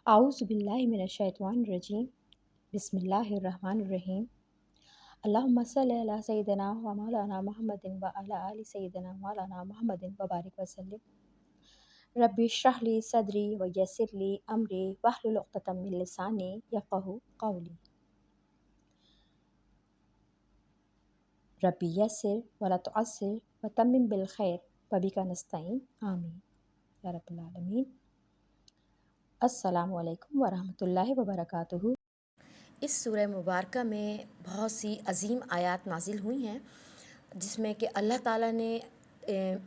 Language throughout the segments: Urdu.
اعوذ باللہ من الشیطان الرجیم بسم اللہ الرحمن الرحیم اللہم صلی علی سیدنا و مولانا محمد و علی آل سیدنا مولانا محمد وبارک وسلم ربی اشرح لی صدری و یسر لی امری واحلل عقدۃ من لسانی یفقہوا قولی ربی یسر ولا تعسر وتمم بالخیر وبک نستعین آمین یا رب العالمین۔ السلام علیکم ورحمۃ اللہ وبرکاتہ۔ اس سورہ مبارکہ میں بہت سی عظیم آیات نازل ہوئی ہیں، جس میں کہ اللہ تعالیٰ نے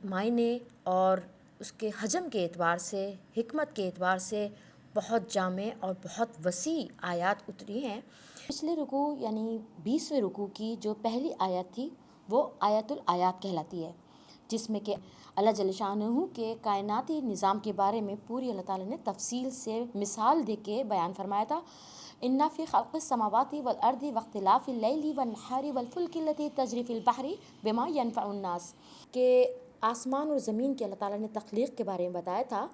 معنی اور اس کے حجم کے اعتبار سے، حکمت کے اعتبار سے بہت جامع اور بہت وسیع آیات اتری ہیں۔ پچھلے رکوع یعنی 20ویں رکوع کی جو پہلی آیت تھی وہ آیت الآیات کہلاتی ہے، جس میں کہ اللہ جل شانہ کے کائناتی نظام کے بارے میں پوری اللہ تعالیٰ نے تفصیل سے مثال دے کے بیان فرمایا تھا۔ ان فی خلق السماوات والارض واختلاف اللیل والنہار والفلک التی تجری فی البحر بما ینفع الناس، کہ آسمان اور زمین کے اللہ تعالیٰ نے تخلیق کے بارے میں بتایا تھا،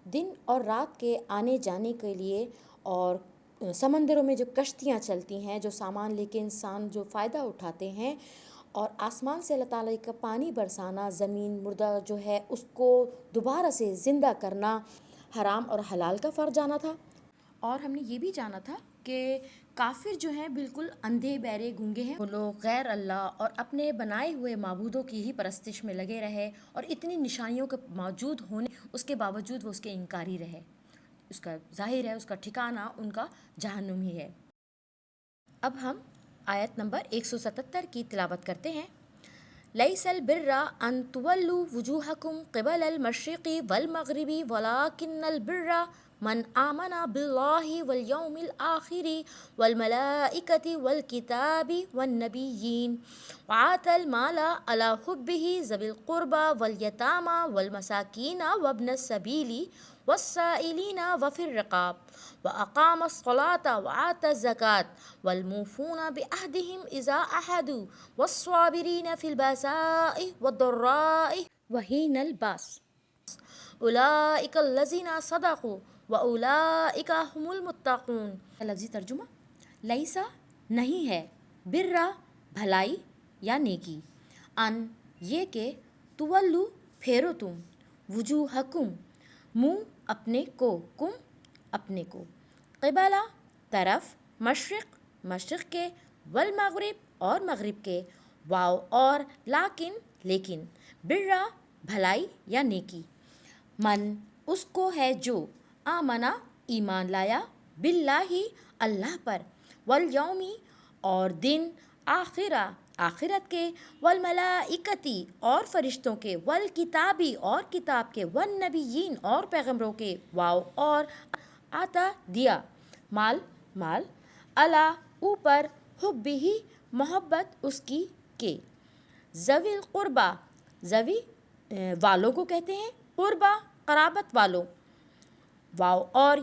دن اور رات کے آنے جانے کے لیے، اور سمندروں میں جو کشتیاں چلتی ہیں، جو سامان لے کے انسان جو فائدہ اٹھاتے ہیں، اور آسمان سے اللہ تعالیٰ کا پانی برسانا، زمین مردہ جو ہے اس کو دوبارہ سے زندہ کرنا، حرام اور حلال کا فرق جانا تھا۔ اور ہم نے یہ بھی جانا تھا کہ کافر جو ہیں بالکل اندھے بہرے گونگے ہیں، وہ لوگ غیر اللہ اور اپنے بنائے ہوئے معبودوں کی ہی پرستش میں لگے رہے، اور اتنی نشانیوں کے موجود ہونے اس کے باوجود وہ اس کے انکاری رہے۔ اس کا ظاہر ہے اس کا ٹھکانہ ان کا جہنم ہی ہے۔ اب ہم آیت نمبر 177 کی تلاوت کرتے ہیں۔ لیس البر ان تولوا وجوہکم قبل المشرق والمغرب ولکن البر من آمن باللہ والیوم الآخر والملائکۃ والکتاب والنبیین وآتى المال علی حبہ ذوی القربى والیتامى والمساکین وابن السبیل والسائلین وفی الرقاب وأقام الصلاة وآتى الزکاة والموفون بعہدہم اذا عاہدوا والصابرین فی البأساء والضراء وحین الباس اولئک الذین صدقوا واولئک هم المتقون۔ لفظی ترجمہ: لیسا نہیں ہے، برا بھلائی یا نیکی، ان یہ کہ تولو پھیرو تم، وجوہکم منہ اپنے کو، کم اپنے کو، قبلہ طرف، مشرق مشرق کے، والمغرب اور مغرب کے، واو اور لیکن لیکن، برا بھلائی یا نیکی، من اس کو ہے جو، آمنا ایمان لایا، باللہ اللہ پر، والیومی اور دن، آخرہ آخرت کے، والملائکتی اور فرشتوں کے، والکتابی اور کتاب کے، والنبیین اور پیغمبروں کے، واو اور آتا دیا، مال مال، علی اوپر، حبہ محبت اس کی کے، ذوی القربہ ذوی والوں کو کہتے ہیں، قربہ قرابت والوں، واو اور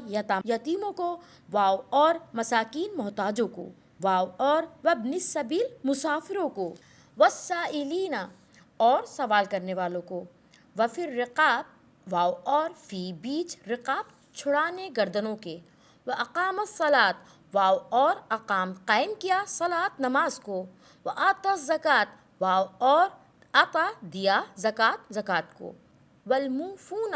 یتیموں کو، واو اور مساکین محتاجوں کو، واو اور وابن السبیل مسافروں کو، والسائلین اور سوال کرنے والوں کو، وفی الرقاب واو اور فی بیچ رقاب چھڑانے گردنوں کے، واقام الصلاۃ واو اور اقام قائم کیا صلاۃ نماز کو، وآتی الزکاۃ واو اور عطا دیا زکوٰۃ زکوٰۃ کو، والموفون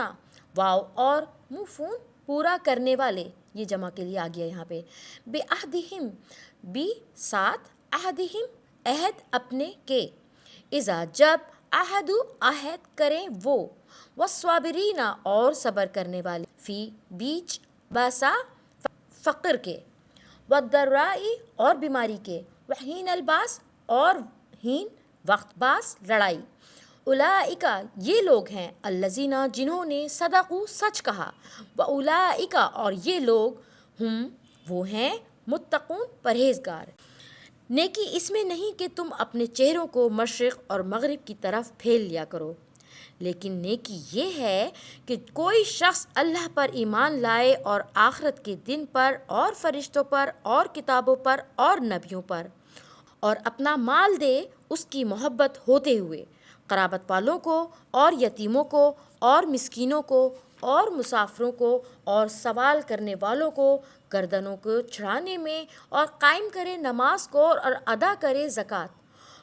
واو اور موفون پورا کرنے والے، یہ جمع کے لیے آ گیا یہاں پہ، بعہدہم بھی ساتھ، عہدہم عہد اپنے کے، اذا جب، عہدو عہد کریں وہ، والصابرین اور صبر کرنے والے، فی بیچ، باسا فقر کے، والضراء اور بیماری کے، وحین الباس اور ہین وقت باس لڑائی، اولئک یہ لوگ ہیں، الذین جنہوں نے صدقوا سچ کہا، واولئک اور یہ لوگ، ہم وہ ہیں، متقون پرہیزگار۔ نیکی اس میں نہیں کہ تم اپنے چہروں کو مشرق اور مغرب کی طرف پھیل لیا کرو، لیکن نیکی یہ ہے کہ کوئی شخص اللہ پر ایمان لائے اور آخرت کے دن پر اور فرشتوں پر اور کتابوں پر اور نبیوں پر، اور اپنا مال دے اس کی محبت ہوتے ہوئے، قرابت والوں کو اور یتیموں کو اور مسکینوں کو اور مسافروں کو اور سوال کرنے والوں کو گردنوں کو چڑھانے میں، اور قائم کرے نماز کو اور ادا کرے زکوٰۃ،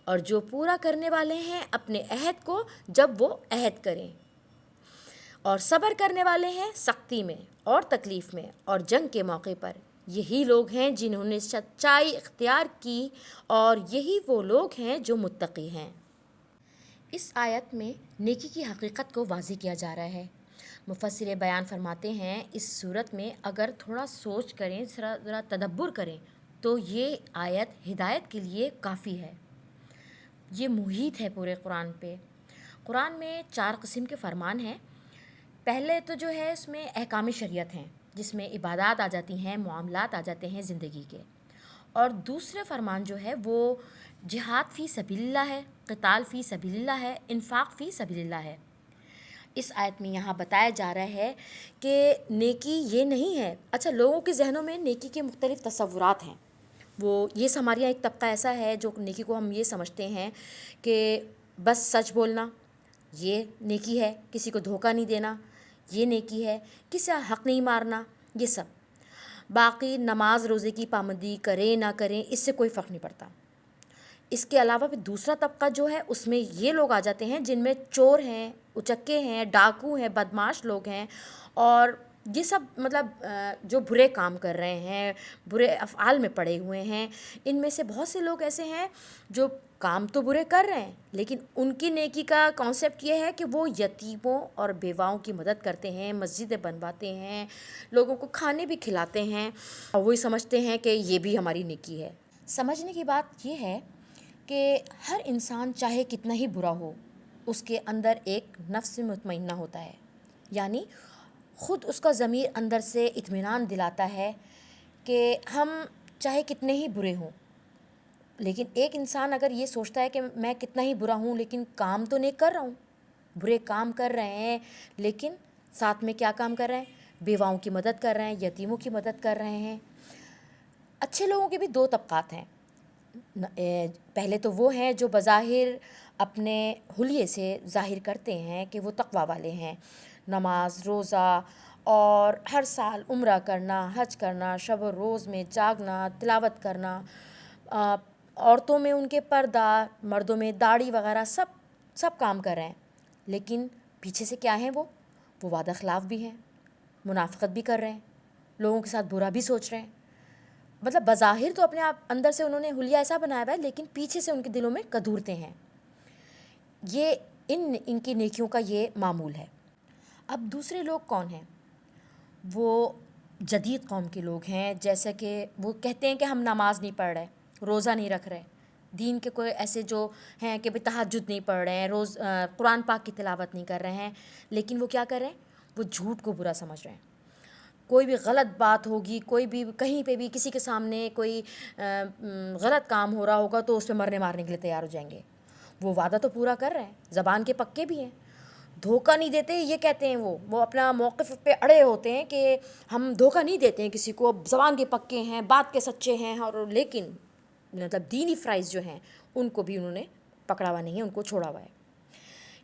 اور جو پورا کرنے والے ہیں اپنے عہد کو جب وہ عہد کریں، اور صبر کرنے والے ہیں سختی میں اور تکلیف میں اور جنگ کے موقع پر۔ یہی لوگ ہیں جنہوں نے سچائی اختیار کی، اور یہی وہ لوگ ہیں جو متقی ہیں۔ اس آیت میں نیکی کی حقیقت کو واضح کیا جا رہا ہے۔ مفسر بیان فرماتے ہیں اس صورت میں اگر تھوڑا سوچ کریں، ذرا تدبر کریں تو یہ آیت ہدایت کے لیے کافی ہے۔ یہ محیط ہے پورے قرآن پہ۔ قرآن میں 4 قسم کے فرمان ہیں۔ پہلے تو جو ہے اس میں احکام شریعت ہیں، جس میں عبادات آ جاتی ہیں، معاملات آ جاتے ہیں زندگی کے، اور دوسرے فرمان جو ہے وہ جہاد فی سبیل اللہ ہے، قتال فی سبیل اللہ ہے، انفاق فی سبیل اللہ ہے۔ اس آیت میں یہاں بتایا جا رہا ہے کہ نیکی یہ نہیں ہے۔ اچھا، لوگوں کے ذہنوں میں نیکی کے مختلف تصورات ہیں۔ یہ ہمارے یہاں ایک طبقہ ایسا ہے جو نیکی کو ہم یہ سمجھتے ہیں کہ بس سچ بولنا یہ نیکی ہے، کسی کو دھوکہ نہیں دینا یہ نیکی ہے، کسی کا حق نہیں مارنا یہ سب۔ باقی نماز روزے کی پابندی کریں نہ کریں اس سے کوئی فرق نہیں پڑتا۔ اس کے علاوہ پھر دوسرا طبقہ جو ہے اس میں یہ لوگ آ جاتے ہیں جن میں چور ہیں، اچکے ہیں، ڈاکو ہیں، بدماش لوگ ہیں، اور یہ سب مطلب جو برے کام کر رہے ہیں، برے افعال میں پڑے ہوئے ہیں۔ ان میں سے بہت سے لوگ ایسے ہیں جو کام تو برے کر رہے ہیں، لیکن ان کی نیکی کا کانسیپٹ یہ ہے کہ وہ یتیموں اور بیواؤں کی مدد کرتے ہیں، مسجدیں بنواتے ہیں، لوگوں کو کھانے بھی کھلاتے ہیں، اور وہی سمجھتے ہیں کہ یہ بھی ہماری نیکی ہے۔ سمجھنے کی بات یہ ہے کہ ہر انسان چاہے کتنا ہی برا ہو، اس کے اندر ایک نفس مطمئنہ ہوتا ہے، یعنی خود اس کا ضمیر اندر سے اطمینان دلاتا ہے کہ ہم چاہے کتنے ہی برے ہوں، لیکن ایک انسان اگر یہ سوچتا ہے کہ میں کتنا ہی برا ہوں لیکن کام تو نیک کر رہا ہوں، برے کام کر رہے ہیں لیکن ساتھ میں کیا کام کر رہے ہیں؟ بیواؤں کی مدد کر رہے ہیں، یتیموں کی مدد کر رہے ہیں۔ اچھے لوگوں کے بھی 2 طبقات ہیں۔ پہلے تو وہ ہیں جو بظاہر اپنے حلیے سے ظاہر کرتے ہیں کہ وہ تقوی والے ہیں، نماز روزہ اور ہر سال عمرہ کرنا، حج کرنا، شب و روز میں جاگنا، تلاوت کرنا، عورتوں میں ان کے پردہ، مردوں میں داڑھی وغیرہ سب کام کر رہے ہیں، لیکن پیچھے سے کیا ہیں وہ وعدہ خلاف بھی ہیں، منافقت بھی کر رہے ہیں، لوگوں کے ساتھ برا بھی سوچ رہے ہیں۔ مطلب بظاہر تو اپنے آپ اندر سے انہوں نے حلیہ ایسا بنایا ہوا ہے، لیکن پیچھے سے ان کے دلوں میں کدورتے ہیں۔ یہ ان کی نیکیوں کا یہ معمول ہے۔ اب دوسرے لوگ کون ہیں؟ وہ جدید قوم کے لوگ ہیں، جیسے کہ وہ کہتے ہیں کہ ہم نماز نہیں پڑھ رہے، روزہ نہیں رکھ رہے، دین کے کوئی ایسے جو ہیں کہ تہجد نہیں پڑھ رہے ہیں، قرآن پاک کی تلاوت نہیں کر رہے ہیں، لیکن وہ کیا کر رہے ہیں؟ وہ جھوٹ کو برا سمجھ رہے ہیں۔ کوئی بھی غلط بات ہوگی، کوئی بھی کہیں پہ بھی کسی کے سامنے کوئی غلط کام ہو رہا ہوگا تو اس پہ مرنے مارنے کے لیے تیار ہو جائیں گے۔ وہ وعدہ تو پورا کر رہے ہیں، زبان کے پکے بھی ہیں، دھوکہ نہیں دیتے، یہ کہتے ہیں وہ اپنا موقف پہ اڑے ہوتے ہیں کہ ہم دھوکہ نہیں دیتے ہیں کسی کو، زبان کے پکے ہیں، بات کے سچے ہیں، اور لیکن مطلب دینی فرائض جو ہیں ان کو بھی انہوں نے پکڑا ہوا نہیں ہے، ان کو چھوڑا ہوا ہے۔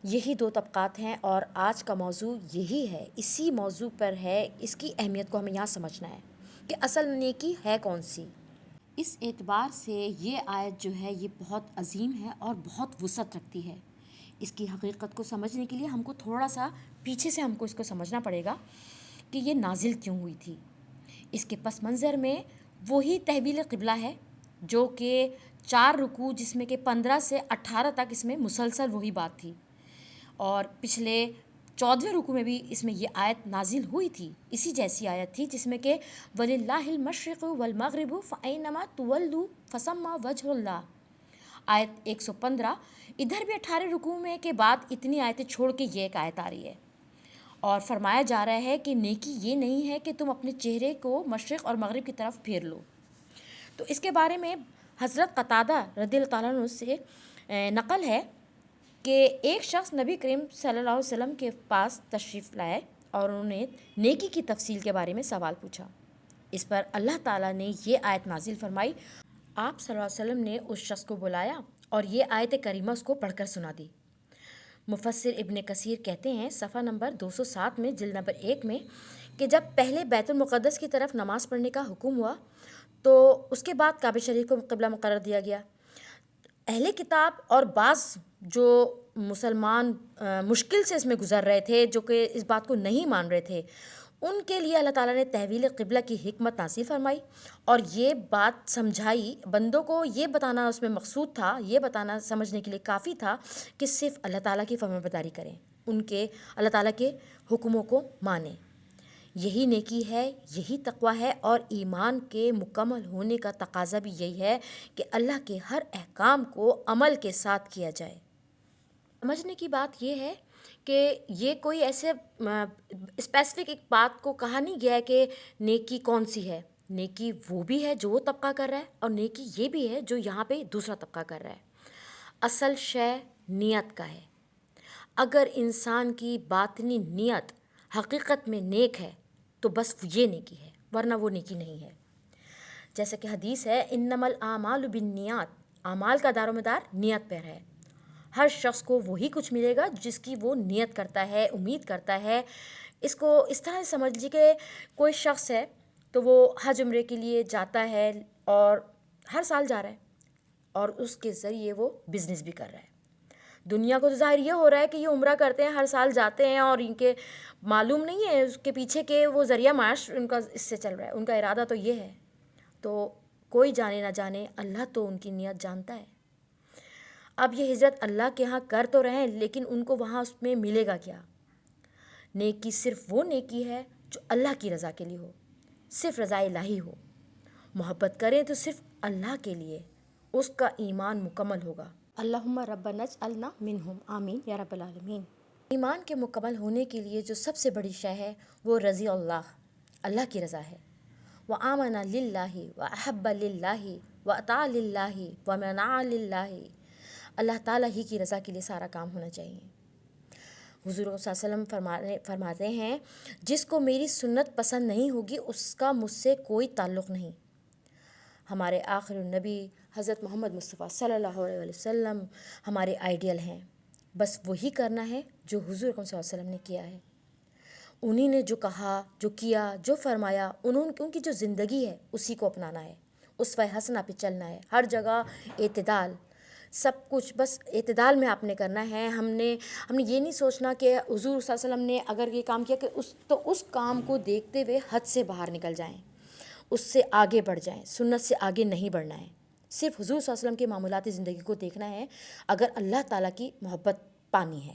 یہی 2 طبقات ہیں، اور آج کا موضوع یہی ہے، اسی موضوع پر ہے، اس کی اہمیت کو ہمیں یہاں سمجھنا ہے کہ اصل نیکی ہے کون سی۔ اس اعتبار سے یہ آیت جو ہے یہ بہت عظیم ہے اور بہت وسعت رکھتی ہے۔ اس کی حقیقت کو سمجھنے کے لیے ہم کو تھوڑا سا پیچھے سے ہم کو اس کو سمجھنا پڑے گا کہ یہ نازل کیوں ہوئی تھی۔ اس کے پس منظر میں وہی تحویل قبلہ ہے جو کہ 4 رکوع جس میں کہ 15 سے 18 تک اس میں مسلسل وہی بات تھی، اور پچھلے 14ویں رکوع میں بھی اس میں یہ آیت نازل ہوئی تھی، اسی جیسی آیت تھی جس میں کہ وَلِلَّهِ الْمَشْرِقُ وَالْمَغْرِبُ فَأَيْنَمَا تُوَلُّوا فَثَمَّ وَجْهُ اللَّهِ۔ آیت 115 ادھر بھی 18 رکوع میں کے بعد اتنی آیتیں چھوڑ کے یہ ایک آیت آ رہی ہے، اور فرمایا جا رہا ہے کہ نیکی یہ نہیں ہے کہ تم اپنے چہرے کو مشرق اور مغرب کی طرف پھیر لو۔ تو اس کے بارے میں حضرت قتادہ رضی اللہ تعالیٰ عنہ سے نقل ہے کہ ایک شخص نبی کریم صلی اللہ علیہ وسلم کے پاس تشریف لائے اور انہوں نے نیکی کی تفصیل کے بارے میں سوال پوچھا۔ اس پر اللہ تعالیٰ نے یہ آیت نازل فرمائی، آپ صلی اللہ علیہ وسلم نے اس شخص کو بلایا اور یہ آیت کریمہ اس کو پڑھ کر سنا دی۔ مفسر ابن کثیر کہتے ہیں صفحہ نمبر 207 میں جلد نمبر 1 میں کہ جب پہلے بیت المقدس کی طرف نماز پڑھنے کا حکم ہوا تو اس کے بعد کعبہ شریف کو قبلہ مقرر دیا گیا۔ اہل کتاب اور بعض جو مسلمان مشکل سے اس میں گزر رہے تھے، جو کہ اس بات کو نہیں مان رہے تھے، ان کے لیے اللہ تعالیٰ نے تحویل قبلہ کی حکمت نازل فرمائی اور یہ بات سمجھائی۔ بندوں کو یہ بتانا اس میں مقصود تھا، یہ بتانا سمجھنے کے لیے کافی تھا کہ صرف اللہ تعالیٰ کی فرمانبرداری کریں، ان کے اللہ تعالیٰ کے حکموں کو مانیں۔ یہی نیکی ہے، یہی تقویٰ ہے، اور ایمان کے مکمل ہونے کا تقاضا بھی یہی ہے کہ اللہ کے ہر احکام کو عمل کے ساتھ کیا جائے۔ سمجھنے کی بات یہ ہے کہ یہ کوئی ایسے اسپیسیفک ایک بات کو کہا نہیں گیا ہے کہ نیکی کون سی ہے۔ نیکی وہ بھی ہے جو وہ طبقہ کر رہا ہے، اور نیکی یہ بھی ہے جو یہاں پہ دوسرا طبقہ کر رہا ہے۔ اصل شے نیت کا ہے۔ اگر انسان کی باطنی نیت حقیقت میں نیک ہے تو بس یہ نیکی ہے، ورنہ وہ نیکی نہیں ہے۔ جیسا کہ حدیث ہے انما الاعمال بالنیات، اعمال کا دار و مدار نیت پر ہے۔ ہر شخص کو وہی کچھ ملے گا جس کی وہ نیت کرتا ہے، امید کرتا ہے۔ اس کو اس طرح سمجھ لیجیے کہ کوئی شخص ہے تو وہ حج عمرے کے لیے جاتا ہے اور ہر سال جا رہا ہے، اور اس کے ذریعے وہ بزنس بھی کر رہا ہے۔ دنیا کو تو ظاہر یہ ہو رہا ہے کہ یہ عمرہ کرتے ہیں، ہر سال جاتے ہیں، اور ان کے معلوم نہیں ہے اس کے پیچھے کہ وہ ذریعہ معاش ان کا اس سے چل رہا ہے، ان کا ارادہ تو یہ ہے۔ تو کوئی جانے نہ جانے، اللہ تو ان کی نیت جانتا ہے۔ اب یہ ہجرت اللہ کے ہاں کر تو رہے ہیں، لیکن ان کو وہاں اس میں ملے گا کیا؟ نیکی صرف وہ نیکی ہے جو اللہ کی رضا کے لیے ہو، صرف رضا الہی ہو۔ محبت کریں تو صرف اللہ کے لیے، اس کا ایمان مکمل ہوگا۔ اللہم ربنا اجعلنا منہم، آمین یا رب العالمین۔ ایمان کے مکمل ہونے کے لیے جو سب سے بڑی شے ہے وہ رضی اللہ کی رضا ہے۔ وآمن للہ وأحب للہ وأطاع للہ ومنع للہ، اللہ تعالیٰ ہی کی رضا کے لیے سارا کام ہونا چاہیے۔ حضور صلی اللہ علیہ وسلم فرماتے ہیں جس کو میری سنت پسند نہیں ہوگی اس کا مجھ سے کوئی تعلق نہیں۔ ہمارے آخر النبی حضرت محمد مصطفیٰ صلی اللہ علیہ وسلم ہمارے آئیڈیل ہیں، بس وہی کرنا ہے جو حضور صلی اللہ علیہ وسلم نے کیا ہے۔ انہی نے جو کہا، جو کیا، جو فرمایا، ان کی جو زندگی ہے اسی کو اپنانا ہے، اسوہ حسنہ پہ چلنا ہے۔ ہر جگہ اعتدال، سب کچھ بس اعتدال میں آپ نے کرنا ہے۔ ہم نے یہ نہیں سوچنا کہ حضور صلی اللہ علیہ وسلم نے اگر یہ کام کیا کہ اس کام کو دیکھتے ہوئے حد سے باہر نکل جائیں، اس سے آگے بڑھ جائیں۔ سنت سے آگے نہیں بڑھنا ہے، صرف حضور صلی اللہ علیہ وسلم کی معمولاتی زندگی کو دیکھنا ہے اگر اللہ تعالیٰ کی محبت پانی ہے۔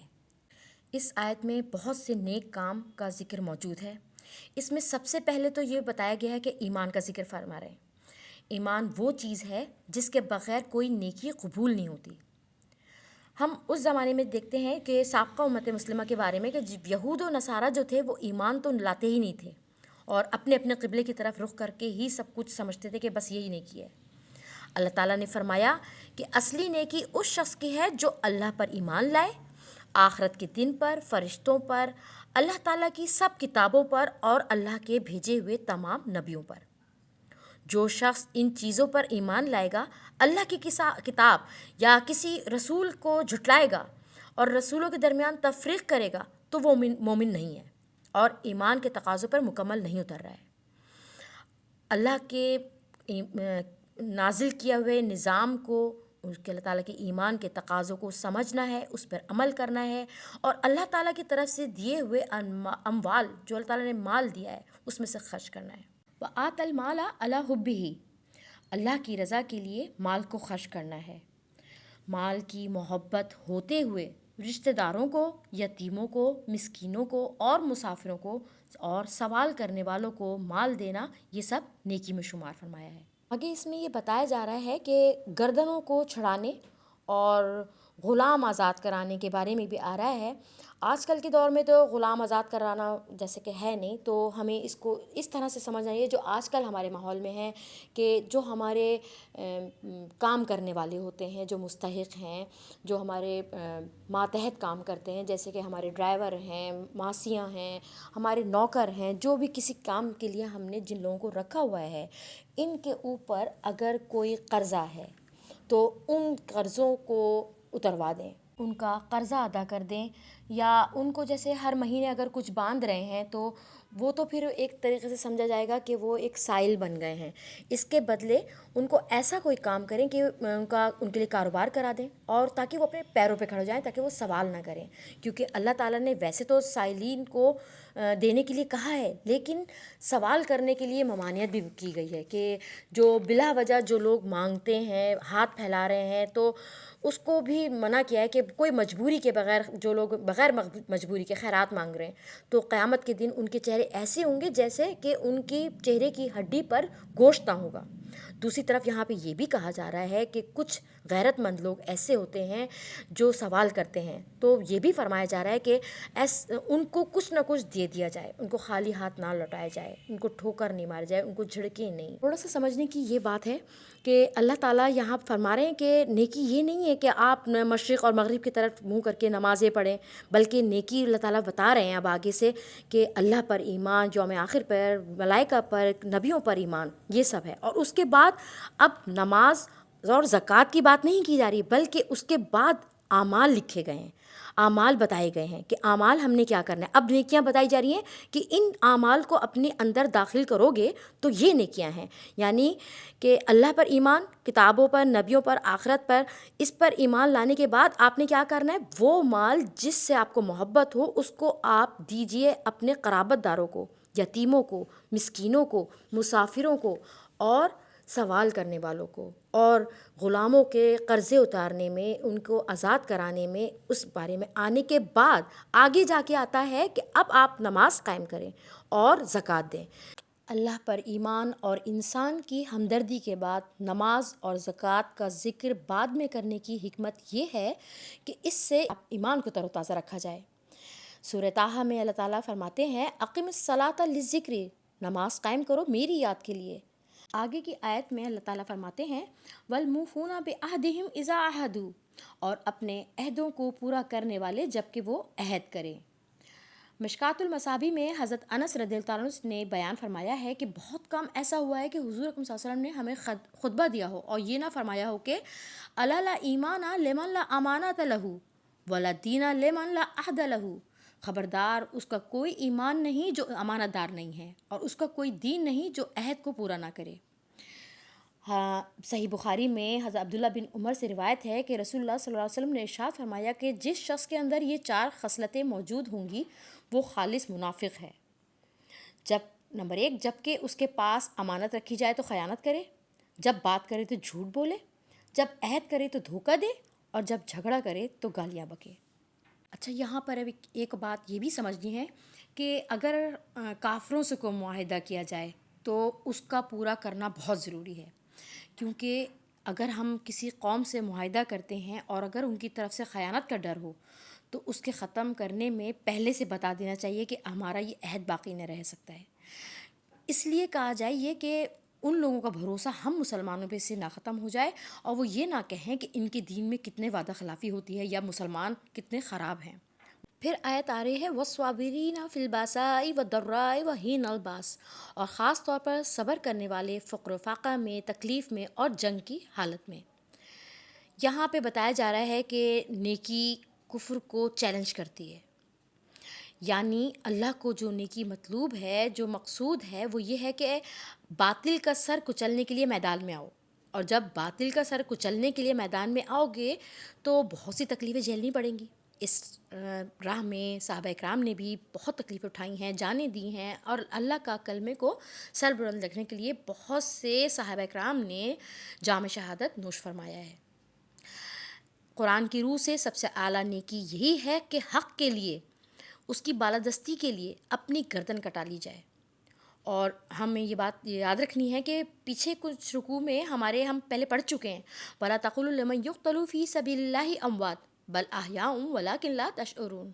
اس آیت میں بہت سے نیک کام کا ذکر موجود ہے۔ اس میں سب سے پہلے تو یہ بتایا گیا ہے کہ ایمان کا ذکر فرما رہے ہیں۔ ایمان وہ چیز ہے جس کے بغیر کوئی نیکی قبول نہیں ہوتی۔ ہم اس زمانے میں دیکھتے ہیں کہ سابقہ امت مسلمہ کے بارے میں کہ یہود و نصارہ جو تھے وہ ایمان تو لاتے ہی نہیں تھے، اور اپنے اپنے قبلے کی طرف رخ کر کے ہی سب کچھ سمجھتے تھے کہ بس یہی نیکی ہے۔ اللہ تعالیٰ نے فرمایا کہ اصلی نیکی اس شخص کی ہے جو اللہ پر ایمان لائے، آخرت کے دن پر، فرشتوں پر، اللہ تعالیٰ کی سب کتابوں پر، اور اللہ کے بھیجے ہوئے تمام نبیوں پر۔ جو شخص ان چیزوں پر ایمان لائے گا، اللہ کی کتاب یا کسی رسول کو جھٹلائے گا اور رسولوں کے درمیان تفریق کرے گا تو وہ مومن نہیں ہے اور ایمان کے تقاضوں پر مکمل نہیں اتر رہا ہے۔ اللہ کے نازل کیے ہوئے نظام کو، اس کے اللہ تعالیٰ کے ایمان کے تقاضوں کو سمجھنا ہے، اس پر عمل کرنا ہے، اور اللہ تعالیٰ کی طرف سے دیے ہوئے اموال جو اللہ تعالیٰ نے مال دیا ہے اس میں سے خرچ کرنا ہے۔ وآت المال علی حبہ، اللہ کی رضا کے لیے مال کو خرچ کرنا ہے۔ مال کی محبت ہوتے ہوئے رشتہ داروں کو، یتیموں کو، مسکینوں کو اور مسافروں کو اور سوال کرنے والوں کو مال دینا، یہ سب نیکی میں شمار فرمایا ہے۔ آگے اس میں یہ بتایا جا رہا ہے کہ گردنوں کو چھڑانے اور غلام آزاد کرانے کے بارے میں بھی آ رہا ہے۔ آج کل کے دور میں تو غلام آزاد کرانا جیسے کہ ہے نہیں، تو ہمیں اس کو اس طرح سے سمجھنا چاہیے جو آج کل ہمارے ماحول میں ہے کہ جو ہمارے کام کرنے والے ہوتے ہیں، جو مستحق ہیں، جو ہمارے ماتحت کام کرتے ہیں، جیسے کہ ہمارے ڈرائیور ہیں، ماسیاں ہیں، ہمارے نوکر ہیں، جو بھی کسی کام کے لیے ہم نے جن لوگوں کو رکھا ہوا ہے، ان کے اوپر اگر کوئی قرضہ ہے تو ان قرضوں کو اتروا دیں، ان کا قرضہ ادا کر دیں، یا ان کو جیسے ہر مہینے اگر کچھ باندھ رہے ہیں تو وہ تو پھر ایک طریقے سے سمجھا جائے گا کہ وہ ایک سائل بن گئے ہیں. اس کے بدلے ان کو ایسا کوئی کام کریں کہ ان کے لیے کاروبار کرا دیں، اور تاکہ وہ اپنے پیروں پہ کھڑے ہو جائیں، تاکہ وہ سوال نہ کریں. کیونکہ اللہ تعالیٰ نے ویسے تو سائلین کو دینے کے لیے کہا ہے، لیکن سوال کرنے کے لیے ممانعت بھی کی گئی ہے کہ جو بلا وجہ جو لوگ مانگتے ہیں، ہاتھ پھیلا رہے ہیں، تو اس کو بھی منع کیا ہے کہ کوئی مجبوری کے بغیر، جو لوگ بغیر مجبوری کے خیرات مانگ رہے ہیں تو قیامت کے دن ان کے چہرے ایسے ہوں گے جیسے کہ ان کی چہرے کی ہڈی پر گوشت نہ ہوگا. دوسری طرف یہاں پہ یہ بھی کہا جا رہا ہے کہ کچھ غیرت مند لوگ ایسے ہوتے ہیں جو سوال کرتے ہیں، تو یہ بھی فرمایا جا رہا ہے کہ ان کو کچھ نہ کچھ دے دیا جائے، ان کو خالی ہاتھ نہ لوٹایا جائے، ان کو ٹھوکر نہیں ماری جائے، ان کو جھڑکے نہیں. تھوڑا سا سمجھنے کی یہ بات ہے کہ اللہ تعالیٰ یہاں فرما رہے ہیں کہ نیکی یہ نہیں ہے کہ آپ مشرق اور مغرب کی طرف منہ کر کے نمازیں پڑھیں، بلکہ نیکی اللہ تعالیٰ بتا رہے ہیں اب آگے سے کہ اللہ پر ایمان، یوم آخر پر، ملائکہ پر، نبیوں پر ایمان، یہ سب ہے. اور اس کے بعد اب نماز اور زکوٰۃ کی بات نہیں کی جا رہی، بلکہ اس کے بعد اعمال لکھے گئے ہیں، اعمال بتائے گئے ہیں کہ اعمال ہم نے کیا کرنا ہے. اب نیکیاں بتائی جا رہی ہیں کہ ان اعمال کو اپنے اندر داخل کرو گے تو یہ نیکیاں ہیں. یعنی کہ اللہ پر ایمان، کتابوں پر، نبیوں پر، آخرت پر، اس پر ایمان لانے کے بعد آپ نے کیا کرنا ہے، وہ مال جس سے آپ کو محبت ہو اس کو آپ دیجئے اپنے قرابت داروں کو، یتیموں کو، مسکینوں کو، مسافروں کو، اور سوال کرنے والوں کو، اور غلاموں کے قرضے اتارنے میں، ان کو آزاد کرانے میں. اس بارے میں آنے کے بعد آگے جا کے آتا ہے کہ اب آپ نماز قائم کریں اور زکوٰۃ دیں. اللہ پر ایمان اور انسان کی ہمدردی کے بعد نماز اور زکوٰۃ کا ذکر بعد میں کرنے کی حکمت یہ ہے کہ اس سے ایمان کو تر و تازہ رکھا جائے. سورہ طٰہٰ میں اللہ تعالیٰ فرماتے ہیں اقم الصلاۃ للذکر، نماز قائم کرو میری یاد کے لیے. آگے کی آیت میں اللہ تعالیٰ فرماتے ہیں والموفون بعہدہم اذا عاہدوا، اور اپنے عہدوں کو پورا کرنے والے جب کہ وہ عہد کریں. مشکوٰۃ المصابیح میں حضرت انس رضی اللہ عنہ نے بیان فرمایا ہے کہ بہت کم ایسا ہوا ہے کہ حضور اکرم صلی اللہ علیہ وسلم نے ہمیں خطبہ دیا ہو اور یہ نہ فرمایا ہو کہ الا لا ایمان لمن لا امانۃ لہ ولا دین لمن لا عہد لہ. خبردار، اس کا کوئی ایمان نہیں جو امانت دار نہیں ہے، اور اس کا کوئی دین نہیں جو عہد کو پورا نہ کرے. ہاں، صحیح بخاری میں حضرت عبداللہ بن عمر سے روایت ہے کہ رسول اللہ صلی اللہ علیہ وسلم نے ارشاد فرمایا کہ جس شخص کے اندر یہ 4 خصلتیں موجود ہوں گی وہ خالص منافق ہے. نمبر 1، جب کہ اس کے پاس امانت رکھی جائے تو خیانت کرے، جب بات کرے تو جھوٹ بولے، جب عہد کرے تو دھوکہ دے، اور جب جھگڑا کرے تو گالیاں بکے. اچھا، یہاں پر اب ایک بات یہ بھی سمجھنی ہے کہ اگر کافروں سے کوئی معاہدہ کیا جائے تو اس کا پورا کرنا بہت ضروری ہے. کیونکہ اگر ہم کسی قوم سے معاہدہ کرتے ہیں اور اگر ان کی طرف سے خیانت کا ڈر ہو تو اس کے ختم کرنے میں پہلے سے بتا دینا چاہیے کہ ہمارا یہ عہد باقی نہ رہ سکتا ہے. اس لیے کہا جائے یہ کہ ان لوگوں کا بھروسہ ہم مسلمانوں پہ سے نہ ختم ہو جائے، اور وہ یہ نہ کہیں کہ ان کے دین میں کتنے وعدہ خلافی ہوتی ہے یا مسلمان کتنے خراب ہیں. پھر آیت آ رہی ہے وَالصَّابِرِينَ فِي الْبَأْسَاءِ وَالضَّرَّاءِ وَحِینَ الْبَأْسِ، اور خاص طور پر صبر کرنے والے فقر و فاقہ میں، تکلیف میں اور جنگ کی حالت میں. یہاں پہ بتایا جا رہا ہے کہ نیکی کفر کو چیلنج کرتی ہے. یعنی اللہ کو جو نیکی مطلوب ہے، جو مقصود ہے، وہ یہ ہے کہ باطل کا سر کچلنے کے لیے میدان میں آؤ. اور جب باطل کا سر کچلنے کے لیے میدان میں آؤ گے تو بہت سی تکلیفیں جھیلنی پڑیں گی. اس راہ میں صحابہ اکرام نے بھی بہت تکلیفیں اٹھائی ہیں، جانیں دی ہیں، اور اللہ کا کلمے کو سر بلند رکھنے کے لیے بہت سے صحابہ اکرام نے جام شہادت نوش فرمایا ہے. قرآن کی روح سے سب سے اعلیٰ نیکی یہی ہے کہ حق کے لیے، اس کی بالادستی کے لیے اپنی گردن کٹا لی جائے. اور ہمیں یہ بات یاد رکھنی ہے کہ پیچھے کچھ رکوع میں ہم پہلے پڑھ چکے ہیں وَلَا تَقُولُوا لِمَن يُقْتَلُ فِي سَبِيلِ اللَّهِ أَمْوَاتٌ بَلْ أَحْيَاءٌ وَلَٰكِن لَا تَشْعُرُونَ،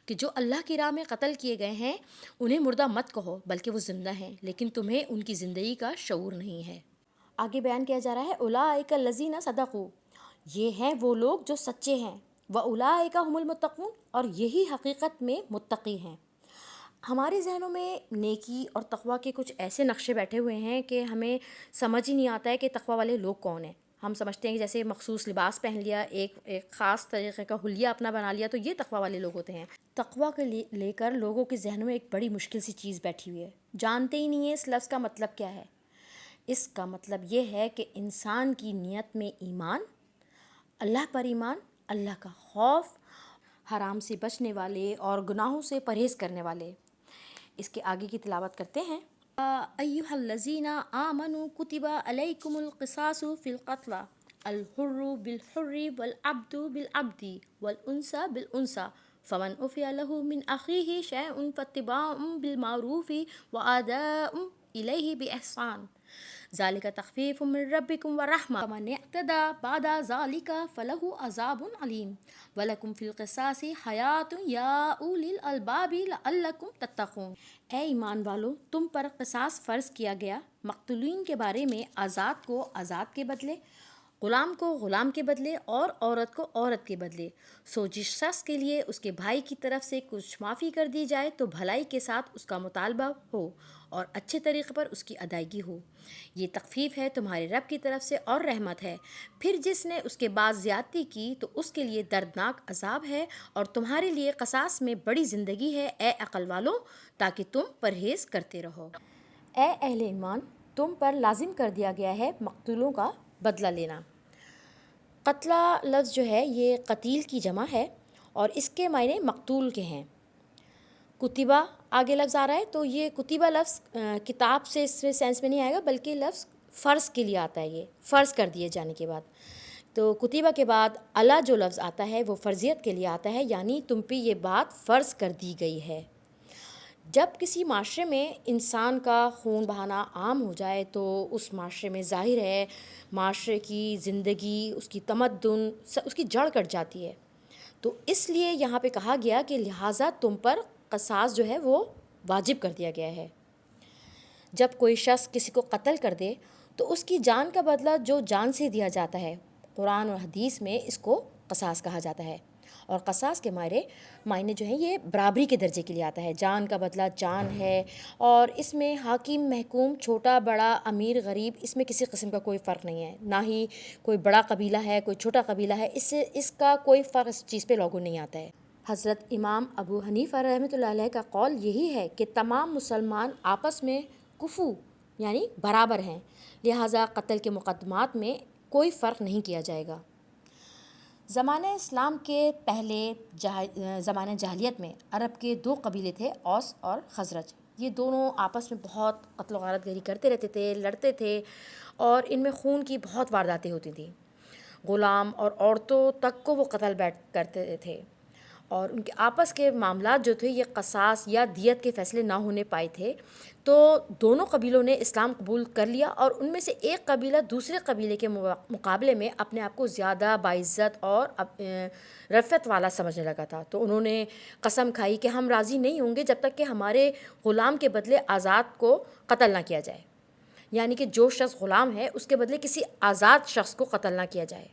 کہ جو اللہ کی راہ میں قتل کیے گئے ہیں انہیں مردہ مت کہو، بلکہ وہ زندہ ہیں، لیکن تمہیں ان کی زندگی کا شعور نہیں ہے. آگے بیان کیا جا رہا ہے اولئک الذین صدقوا، یہ ہیں وہ لوگ جو سچے ہیں، واولئک هم المتقون، اور یہی حقیقت میں متقی ہیں. ہمارے ذہنوں میں نیکی اور تقویٰ کے کچھ ایسے نقشے بیٹھے ہوئے ہیں کہ ہمیں سمجھ ہی نہیں آتا ہے کہ تقویٰ والے لوگ کون ہیں. ہم سمجھتے ہیں کہ جیسے مخصوص لباس پہن لیا، ایک خاص طریقے کا حلیہ اپنا بنا لیا، تو یہ تقویٰ والے لوگ ہوتے ہیں۔ تقویٰ کو لے کر لوگوں کے ذہنوں میں ایک بڑی مشکل سی چیز بیٹھی ہوئی ہے، جانتے ہی نہیں ہیں اس لفظ کا مطلب کیا ہے۔ اس کا مطلب یہ ہے کہ انسان کی نیت میں ایمان، اللہ پر ایمان، اللہ کا خوف، حرام سے بچنے والے اور گناہوں سے پرہیز کرنے والے۔ اس کے آگے کی تلاوت کرتے ہیں۔ ایھا الذین آمنوا کتب علیکم القصاص فی القتلی الحر بالحر والعبد بالعبد والانثى بالانثى فمن عفی له من اخیہ شیء فاتباع بالمعروف واداء الیہ باحسان ذالک تخفیف من ربکم ورحمۃ فمن اعتدی بعد ذالک فلہ عذاب علیم ولکم فی القصاص حیاۃ یا اولی الالباب لعلکم تتقون۔ اے ایمان والو، تم پر قصاص فرض کیا گیا مقتولین کے بارے میں، آزاد کو آزاد کے بدلے، غلام کو غلام کے بدلے اور عورت کو عورت کے بدلے۔ سو جس شخص کے لیے اس کے بھائی کی طرف سے کچھ معافی کر دی جائے تو بھلائی کے ساتھ اس کا مطالبہ ہو اور اچھے طریقے پر اس کی ادائیگی ہو، یہ تخفیف ہے تمہارے رب کی طرف سے اور رحمت ہے۔ پھر جس نے اس کے بعد زیادتی کی تو اس کے لیے دردناک عذاب ہے، اور تمہارے لیے قصاص میں بڑی زندگی ہے اے عقل والو، تاکہ تم پرہیز کرتے رہو۔ اے اہل ایمان، تم پر لازم کر دیا گیا ہے مقتولوں کا بدلہ لینا۔ قتلہ لفظ جو ہے یہ قتیل کی جمع ہے اور اس کے معنی مقتول کے ہیں۔ کتبہ آگے لفظ آ رہا ہے، تو یہ کتبہ لفظ کتاب سے اس سینس میں نہیں آئے گا، بلکہ لفظ فرض کے لیے آتا ہے، یہ فرض کر دیے جانے کے بعد۔ تو کتبہ کے بعد علی جو لفظ آتا ہے وہ فرضیت کے لیے آتا ہے، یعنی تم پہ یہ بات فرض کر دی گئی ہے۔ جب کسی معاشرے میں انسان کا خون بہانا عام ہو جائے تو اس معاشرے میں ظاہر ہے معاشرے کی زندگی، اس کی تمدن، اس کی جڑ کٹ جاتی ہے۔ تو اس لیے یہاں پہ کہا گیا کہ لہٰذا تم پر قصاص جو ہے وہ واجب کر دیا گیا ہے۔ جب کوئی شخص کسی کو قتل کر دے تو اس کی جان کا بدلہ جو جان سے دیا جاتا ہے، قرآن اور حدیث میں اس کو قصاص کہا جاتا ہے، اور قصاص کے معنی جو ہیں یہ برابری کے درجے کے لیے آتا ہے۔ جان کا بدلہ جان ہے، اور اس میں حاکم محکوم، چھوٹا بڑا، امیر غریب، اس میں کسی قسم کا کوئی فرق نہیں ہے، نہ ہی کوئی بڑا قبیلہ ہے کوئی چھوٹا قبیلہ ہے، اس کا کوئی فرق اس چیز پہ لاگو نہیں آتا ہے۔ حضرت امام ابو حنیفہ رحمۃ اللہ علیہ کا قول یہی ہے کہ تمام مسلمان آپس میں کفو یعنی برابر ہیں، لہٰذا قتل کے مقدمات میں کوئی فرق نہیں کیا جائے گا۔ زمانہ اسلام کے پہلے زمانہ جاہلیت میں عرب کے دو قبیلے تھے، اوس اور خزرج۔ یہ دونوں آپس میں بہت قتل و غارت گری کرتے رہتے تھے، لڑتے تھے، اور ان میں خون کی بہت وارداتیں ہوتی تھیں۔ غلام اور عورتوں تک کو وہ قتل کرتے تھے، اور ان کے آپس کے معاملات جو تھے یہ قصاص یا دیت کے فیصلے نہ ہونے پائے تھے۔ تو دونوں قبیلوں نے اسلام قبول کر لیا، اور ان میں سے ایک قبیلہ دوسرے قبیلے کے مقابلے میں اپنے آپ کو زیادہ باعزت اور رفعت والا سمجھنے لگا تھا۔ تو انہوں نے قسم کھائی کہ ہم راضی نہیں ہوں گے جب تک کہ ہمارے غلام کے بدلے آزاد کو قتل نہ کیا جائے، یعنی کہ جو شخص غلام ہے اس کے بدلے کسی آزاد شخص کو قتل نہ کیا جائے۔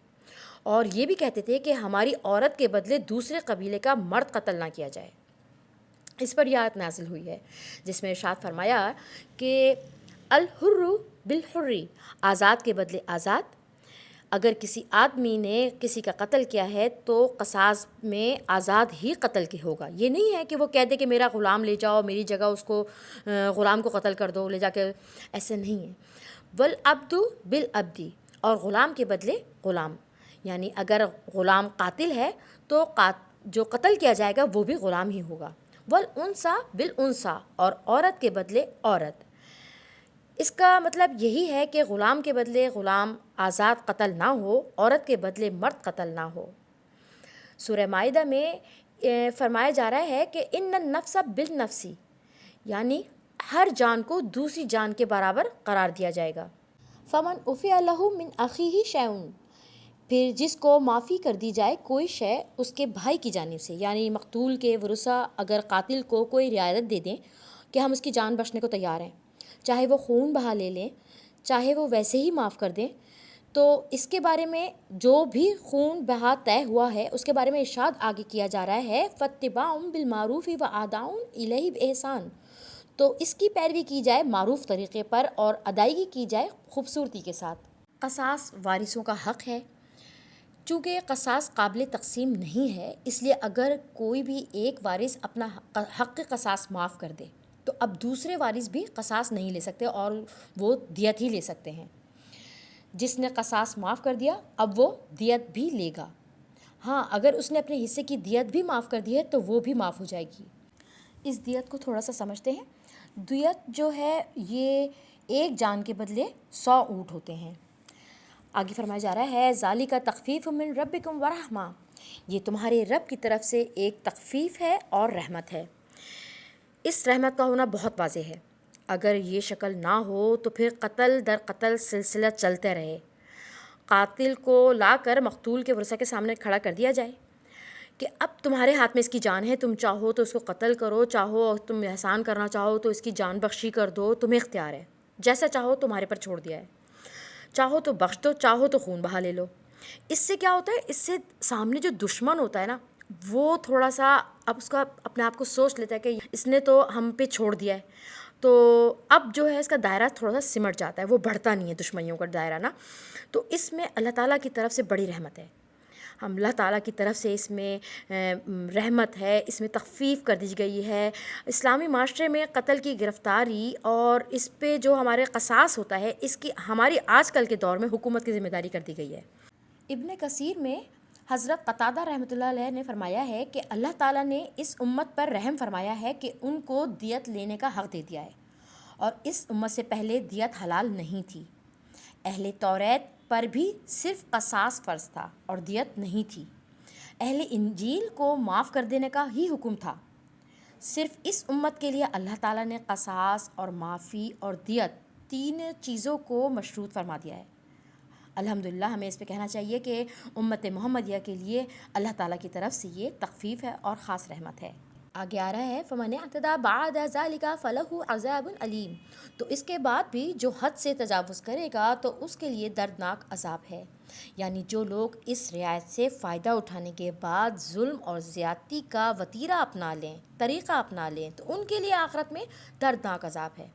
اور یہ بھی کہتے تھے کہ ہماری عورت کے بدلے دوسرے قبیلے کا مرد قتل نہ کیا جائے۔ اس پر یہ آیت نازل ہوئی ہے جس میں ارشاد فرمایا کہ الحر بالحر، آزاد کے بدلے آزاد۔ اگر کسی آدمی نے کسی کا قتل کیا ہے تو قصاص میں آزاد ہی قتل کے ہوگا۔ یہ نہیں ہے کہ وہ کہہ دے کہ میرا غلام لے جاؤ، میری جگہ اس کو غلام کو قتل کر دو لے جا کے، ایسا نہیں ہے۔ والعبد بالعبد، اور غلام کے بدلے غلام، یعنی اگر غلام قاتل ہے تو جو قتل کیا جائے گا وہ بھی غلام ہی ہوگا۔ والانثی بالانثی، اور عورت کے بدلے عورت۔ اس کا مطلب یہی ہے کہ غلام کے بدلے غلام آزاد قتل نہ ہو، عورت کے بدلے مرد قتل نہ ہو۔ سورہ مائدہ میں فرمایا جا رہا ہے کہ ان النفس بالنفس، یعنی ہر جان کو دوسری جان کے برابر قرار دیا جائے گا۔ فمن عفی لہ من اخیہ شیء، پھر جس کو معافی کر دی جائے کوئی شے اس کے بھائی کی جانب سے، یعنی مقتول کے ورثاء اگر قاتل کو کوئی رعایت دے دیں کہ ہم اس کی جان بخشنے کو تیار ہیں، چاہے وہ خون بہا لے لیں، چاہے وہ ویسے ہی معاف کر دیں، تو اس کے بارے میں جو بھی خون بہا طے ہوا ہے اس کے بارے میں ارشاد آگے کیا جا رہا ہے فاتباع بالمعروف واداء الیہ باحسان، تو اس کی پیروی کی جائے معروف طریقے پر اور ادائیگی کی جائے خوبصورتی کے ساتھ۔ قصاص وارثوں کا حق ہے۔ چونکہ قصاص قابل تقسیم نہیں ہے، اس لیے اگر کوئی بھی ایک وارث اپنا حق قصاص معاف کر دے تو اب دوسرے وارث بھی قصاص نہیں لے سکتے اور وہ دیت ہی لے سکتے ہیں۔ جس نے قصاص معاف کر دیا اب وہ دیت بھی لے گا۔ ہاں، اگر اس نے اپنے حصے کی دیت بھی معاف کر دی ہے تو وہ بھی معاف ہو جائے گی۔ اس دیت کو تھوڑا سا سمجھتے ہیں۔ دیت جو ہے یہ ایک جان کے بدلے 100 اونٹ ہوتے ہیں۔ آگے فرمایا جا رہا ہے ذالک تخفیف من ربکم ورحمہ، یہ تمہارے رب کی طرف سے ایک تخفیف ہے اور رحمت ہے۔ اس رحمت کا ہونا بہت واضح ہے۔ اگر یہ شکل نہ ہو تو پھر قتل در قتل سلسلہ چلتے رہے، قاتل کو لا کر مقتول کے ورثہ کے سامنے کھڑا کر دیا جائے کہ اب تمہارے ہاتھ میں اس کی جان ہے، تم چاہو تو اس کو قتل کرو، چاہو تم احسان کرنا چاہو تو اس کی جان بخشی کر دو، تمہیں اختیار ہے، جیسا چاہو تمہارے پر چھوڑ دیا ہے، چاہو تو بخش دو، چاہو تو خون بہا لے لو۔ اس سے کیا ہوتا ہے، اس سے سامنے جو دشمن ہوتا ہے نا وہ تھوڑا سا اب اس کا اپنے آپ کو سوچ لیتا ہے کہ اس نے تو ہم پہ چھوڑ دیا ہے، تو اب جو ہے اس کا دائرہ تھوڑا سا سمٹ جاتا ہے، وہ بڑھتا نہیں ہے دشمنیوں کا دائرہ نا۔ تو اس میں اللہ تعالیٰ کی طرف سے بڑی رحمت ہے، ہم اللہ تعالیٰ کی طرف سے اس میں رحمت ہے، اس میں تخفیف کر دی گئی ہے۔ اسلامی معاشرے میں قتل کی گرفتاری اور اس پہ جو ہمارے قصاص ہوتا ہے اس کی ہماری آج کل کے دور میں حکومت کی ذمہ داری کر دی گئی ہے۔ ابن کثیر میں حضرت قتادہ رحمۃ اللہ علیہ نے فرمایا ہے کہ اللہ تعالیٰ نے اس امت پر رحم فرمایا ہے کہ ان کو دیت لینے کا حق دے دیا ہے، اور اس امت سے پہلے دیت حلال نہیں تھی۔ اہل توریت پر بھی صرف قصاص فرض تھا اور دیت نہیں تھی۔ اہل انجیل کو معاف کر دینے کا ہی حکم تھا۔ صرف اس امت کے لیے اللہ تعالیٰ نے قصاص اور معافی اور دیت تین چیزوں کو مشروط فرما دیا ہے۔ الحمدللہ ہمیں اس پہ کہنا چاہیے کہ امت محمدیہ کے لیے اللہ تعالیٰ کی طرف سے یہ تخفیف ہے اور خاص رحمت ہے۔ آگے آ رہا ہے فَمَنِ اعْتَدَىٰ بَعْدَ ذَلِكَ فَلَهُ عَذَابٌ علیم، تو اس کے بعد بھی جو حد سے تجاوز کرے گا تو اس کے لیے دردناک عذاب ہے۔ یعنی جو لوگ اس رعایت سے فائدہ اٹھانے کے بعد ظلم اور زیادتی کا وتیرہ اپنا لیں، طریقہ اپنا لیں، تو ان کے لیے آخرت میں دردناک عذاب ہے۔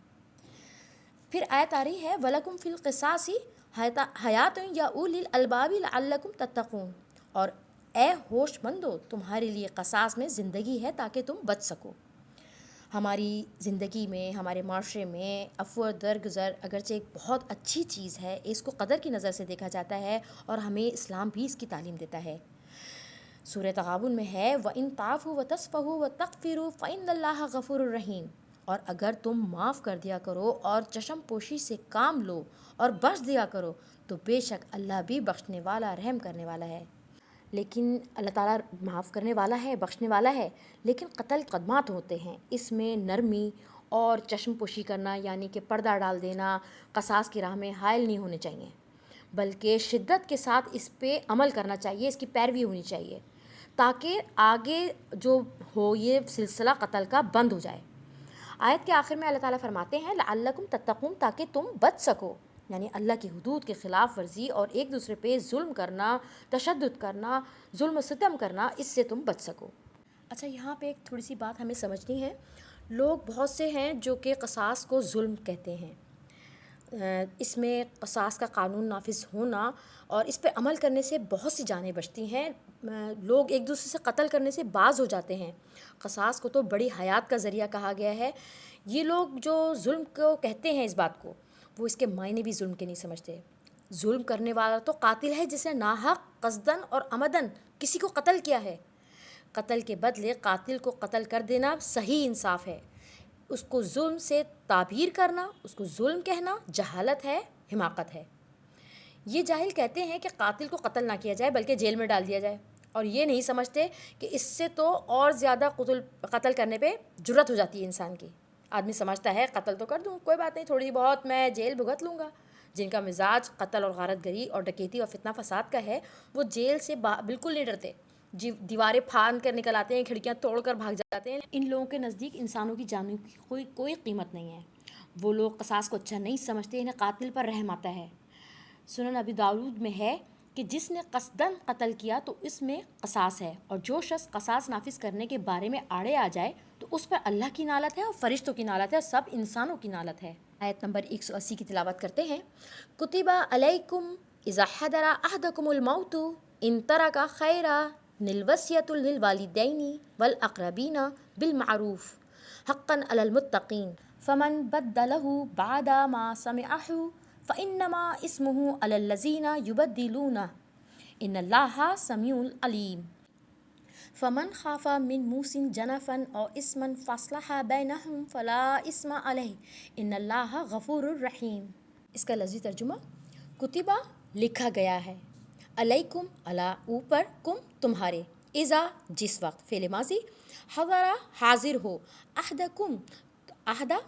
پھر آیت آ رہی ہے وَلَكُمْ فِي الْقِصَاصِ حَيَاتٌ يَا أُولِي الْأَلْبَابِ لَعَلَّكُمْ تَتَّقُونَ، اور اے ہوش مندو تمہارے لیے قصاص میں زندگی ہے تاکہ تم بچ سکو۔ ہماری زندگی میں، ہمارے معاشرے میں عفو درگزر اگرچہ ایک بہت اچھی چیز ہے، اس کو قدر کی نظر سے دیکھا جاتا ہے اور ہمیں اسلام بھی اس کی تعلیم دیتا ہے۔ سورہ تغابن میں ہے وَإِن تَعْفُوا وَتَصْفَحُوا وَتَغْفِرُوا فَإِنَّ اللَّهَ غَفُورٌ رَحِيمٌ، اور اگر تم معاف کر دیا کرو اور چشم پوشی سے کام لو اور بخش دیا کرو تو بے شک اللہ بھی بخشنے والا، رحم کرنے والا ہے۔ لیکن اللہ تعالیٰ معاف کرنے والا ہے، بخشنے والا ہے، لیکن قتل قدمات ہوتے ہیں، اس میں نرمی اور چشم پوشی کرنا یعنی کہ پردہ ڈال دینا قصاص کی راہ میں حائل نہیں ہونے چاہیے، بلکہ شدت کے ساتھ اس پہ عمل کرنا چاہیے، اس کی پیروی ہونی چاہیے تاکہ آگے جو ہو یہ سلسلہ قتل کا بند ہو جائے۔ آیت کے آخر میں اللہ تعالیٰ فرماتے ہیں لعلکم تتقون، تاکہ تم بچ سکو، یعنی اللہ کی حدود کے خلاف ورزی اور ایک دوسرے پہ ظلم کرنا، تشدد کرنا، ظلم و ستم کرنا، اس سے تم بچ سکو۔ اچھا، یہاں پہ ایک تھوڑی سی بات ہمیں سمجھنی ہے۔ لوگ بہت سے ہیں جو کہ قصاص کو ظلم کہتے ہیں۔ اس میں قصاص کا قانون نافذ ہونا اور اس پہ عمل کرنے سے بہت سی جانیں بچتی ہیں، لوگ ایک دوسرے سے قتل کرنے سے باز ہو جاتے ہیں۔ قصاص کو تو بڑی حیات کا ذریعہ کہا گیا ہے۔ یہ لوگ جو ظلم کو کہتے ہیں اس بات کو، وہ اس کے معنی بھی ظلم کے نہیں سمجھتے۔ ظلم کرنے والا تو قاتل ہے جس نے ناحق قصدن اور عمدن کسی کو قتل کیا ہے۔ قتل کے بدلے قاتل کو قتل کر دینا صحیح انصاف ہے۔ اس کو ظلم سے تعبیر کرنا، اس کو ظلم کہنا جہالت ہے، حماقت ہے۔ یہ جاہل کہتے ہیں کہ قاتل کو قتل نہ کیا جائے بلکہ جیل میں ڈال دیا جائے، اور یہ نہیں سمجھتے کہ اس سے تو اور زیادہ قتل کرنے پہ جرأت ہو جاتی ہے انسان کی۔ آدمی سمجھتا ہے قتل تو کر دوں، کوئی بات نہیں، تھوڑی بہت میں جیل بھگت لوں گا۔ جن کا مزاج قتل اور غارت گری اور ڈکیتی اور فتنہ فساد کا ہے وہ جیل سے بالکل نہیں ڈرتے، دیواریں پھاند کر نکل آتے ہیں، کھڑکیاں توڑ کر بھاگ جاتے ہیں۔ ان لوگوں کے نزدیک انسانوں کی جانوں کی کوئی قیمت نہیں ہے۔ وہ لوگ قصاص کو اچھا نہیں سمجھتے، انہیں قاتل پر رحم آتا ہے۔ سنن ابی داؤد میں ہے کہ جس نے قصدن قتل کیا تو اس میں قصاص ہے، اور جو شخص قصاص نافذ کرنے کے بارے میں آڑے آ جائے تو اس پر اللہ کی نالت ہے اور فرشتوں کی نالت ہے اور سب انسانوں کی نالت ہے۔ آیت نمبر 180 کی تلاوت کرتے ہیں۔ کتبہ علیکم اذا حضر احدکم الموت ان ترک خیرا الوصیۃ للوالدین والاقربین بالمعروف حقا علی المتقین فمن بدلہ بعد ما سمعہ فانما اسمہ علی الذین یبدلونہ ان اللہ سمیع علیم۔ فمن خاف من موص جنفا او اسما فاصلح بینہم فلا اسم علیہ ان اللہ غفور الرحیم۔ اس کا لفظی ترجمہ، کتبہ لکھا گیا ہے، علیکم اللہ اوپر، کم تمہارے، اذا جس وقت، فعل ماضی، حضر حاضر ہو، احدکم احدہ